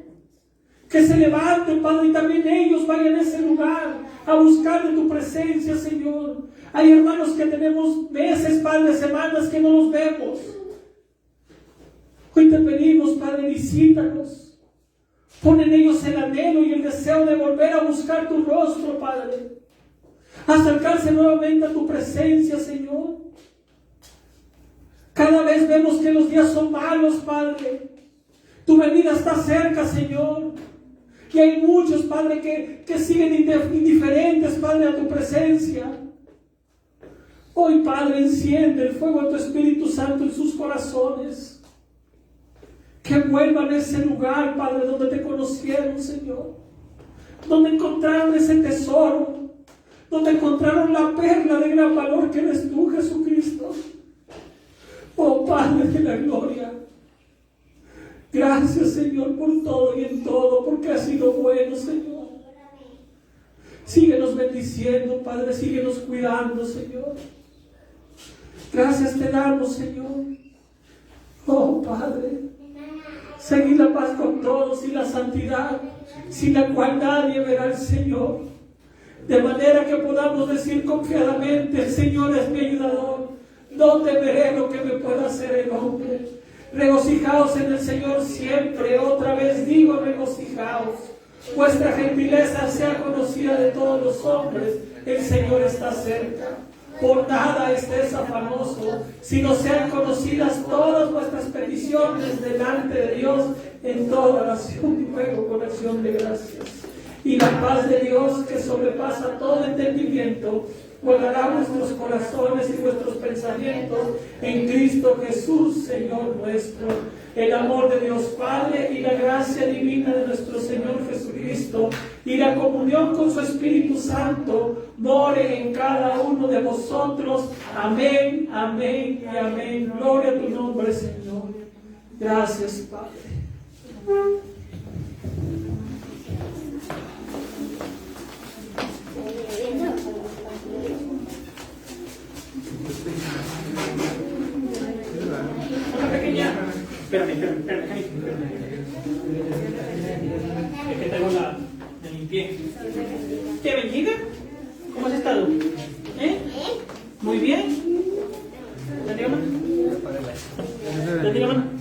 Que se levanten, Padre, y también ellos vayan a ese lugar a buscar de tu presencia, Señor. Hay hermanos que tenemos meses, Padre, semanas que no los vemos. Hoy te pedimos, Padre, visítanos. Pon en ellos el anhelo y el deseo de volver a buscar tu rostro, Padre. Acercarse nuevamente a tu presencia, Señor. Cada vez vemos que los días son malos, Padre. Tu venida está cerca, Señor. Y hay muchos, Padre, que siguen indiferentes, Padre, a tu presencia. Hoy, Padre, enciende el fuego de tu Espíritu Santo en sus corazones. Que vuelvan a ese lugar, Padre, donde te conocieron, Señor. Donde encontraron ese tesoro. Donde encontraron la perla de gran valor que eres tú, Jesucristo. Oh, Padre de la gloria. Gracias, Señor, por todo y en todo, porque has sido bueno, Señor. Síguenos bendiciendo, Padre, síguenos cuidando, Señor. Gracias te damos, Señor. Oh, Padre, seguir la paz con todos y la santidad, sin la cual nadie verá al Señor. De manera que podamos decir confiadamente: el Señor es mi ayudador, no temeré lo que me pueda hacer el hombre. Regocijaos en el Señor siempre, otra vez digo, regocijaos. Vuestra gentileza sea conocida de todos los hombres, el Señor está cerca. Por nada estés afanoso, sino sean conocidas todas vuestras peticiones delante de Dios en toda oración y ruego con acción de gracias. Y la paz de Dios, que sobrepasa todo entendimiento, guardará vuestros corazones y vuestros pensamientos en Cristo Jesús, Señor nuestro. El amor de Dios Padre y la gracia divina de nuestro Señor Jesucristo y la comunión con su Espíritu Santo more en cada uno de vosotros. Amén, amén y amén. Gloria a tu nombre, Señor. Gracias, Padre. Una pequeña. Espérame. Es que tengo me limpié. ¿Te bendiga? ¿Cómo has estado? Muy bien. ¿Bendiga, mano? ¿Bendiga, mano?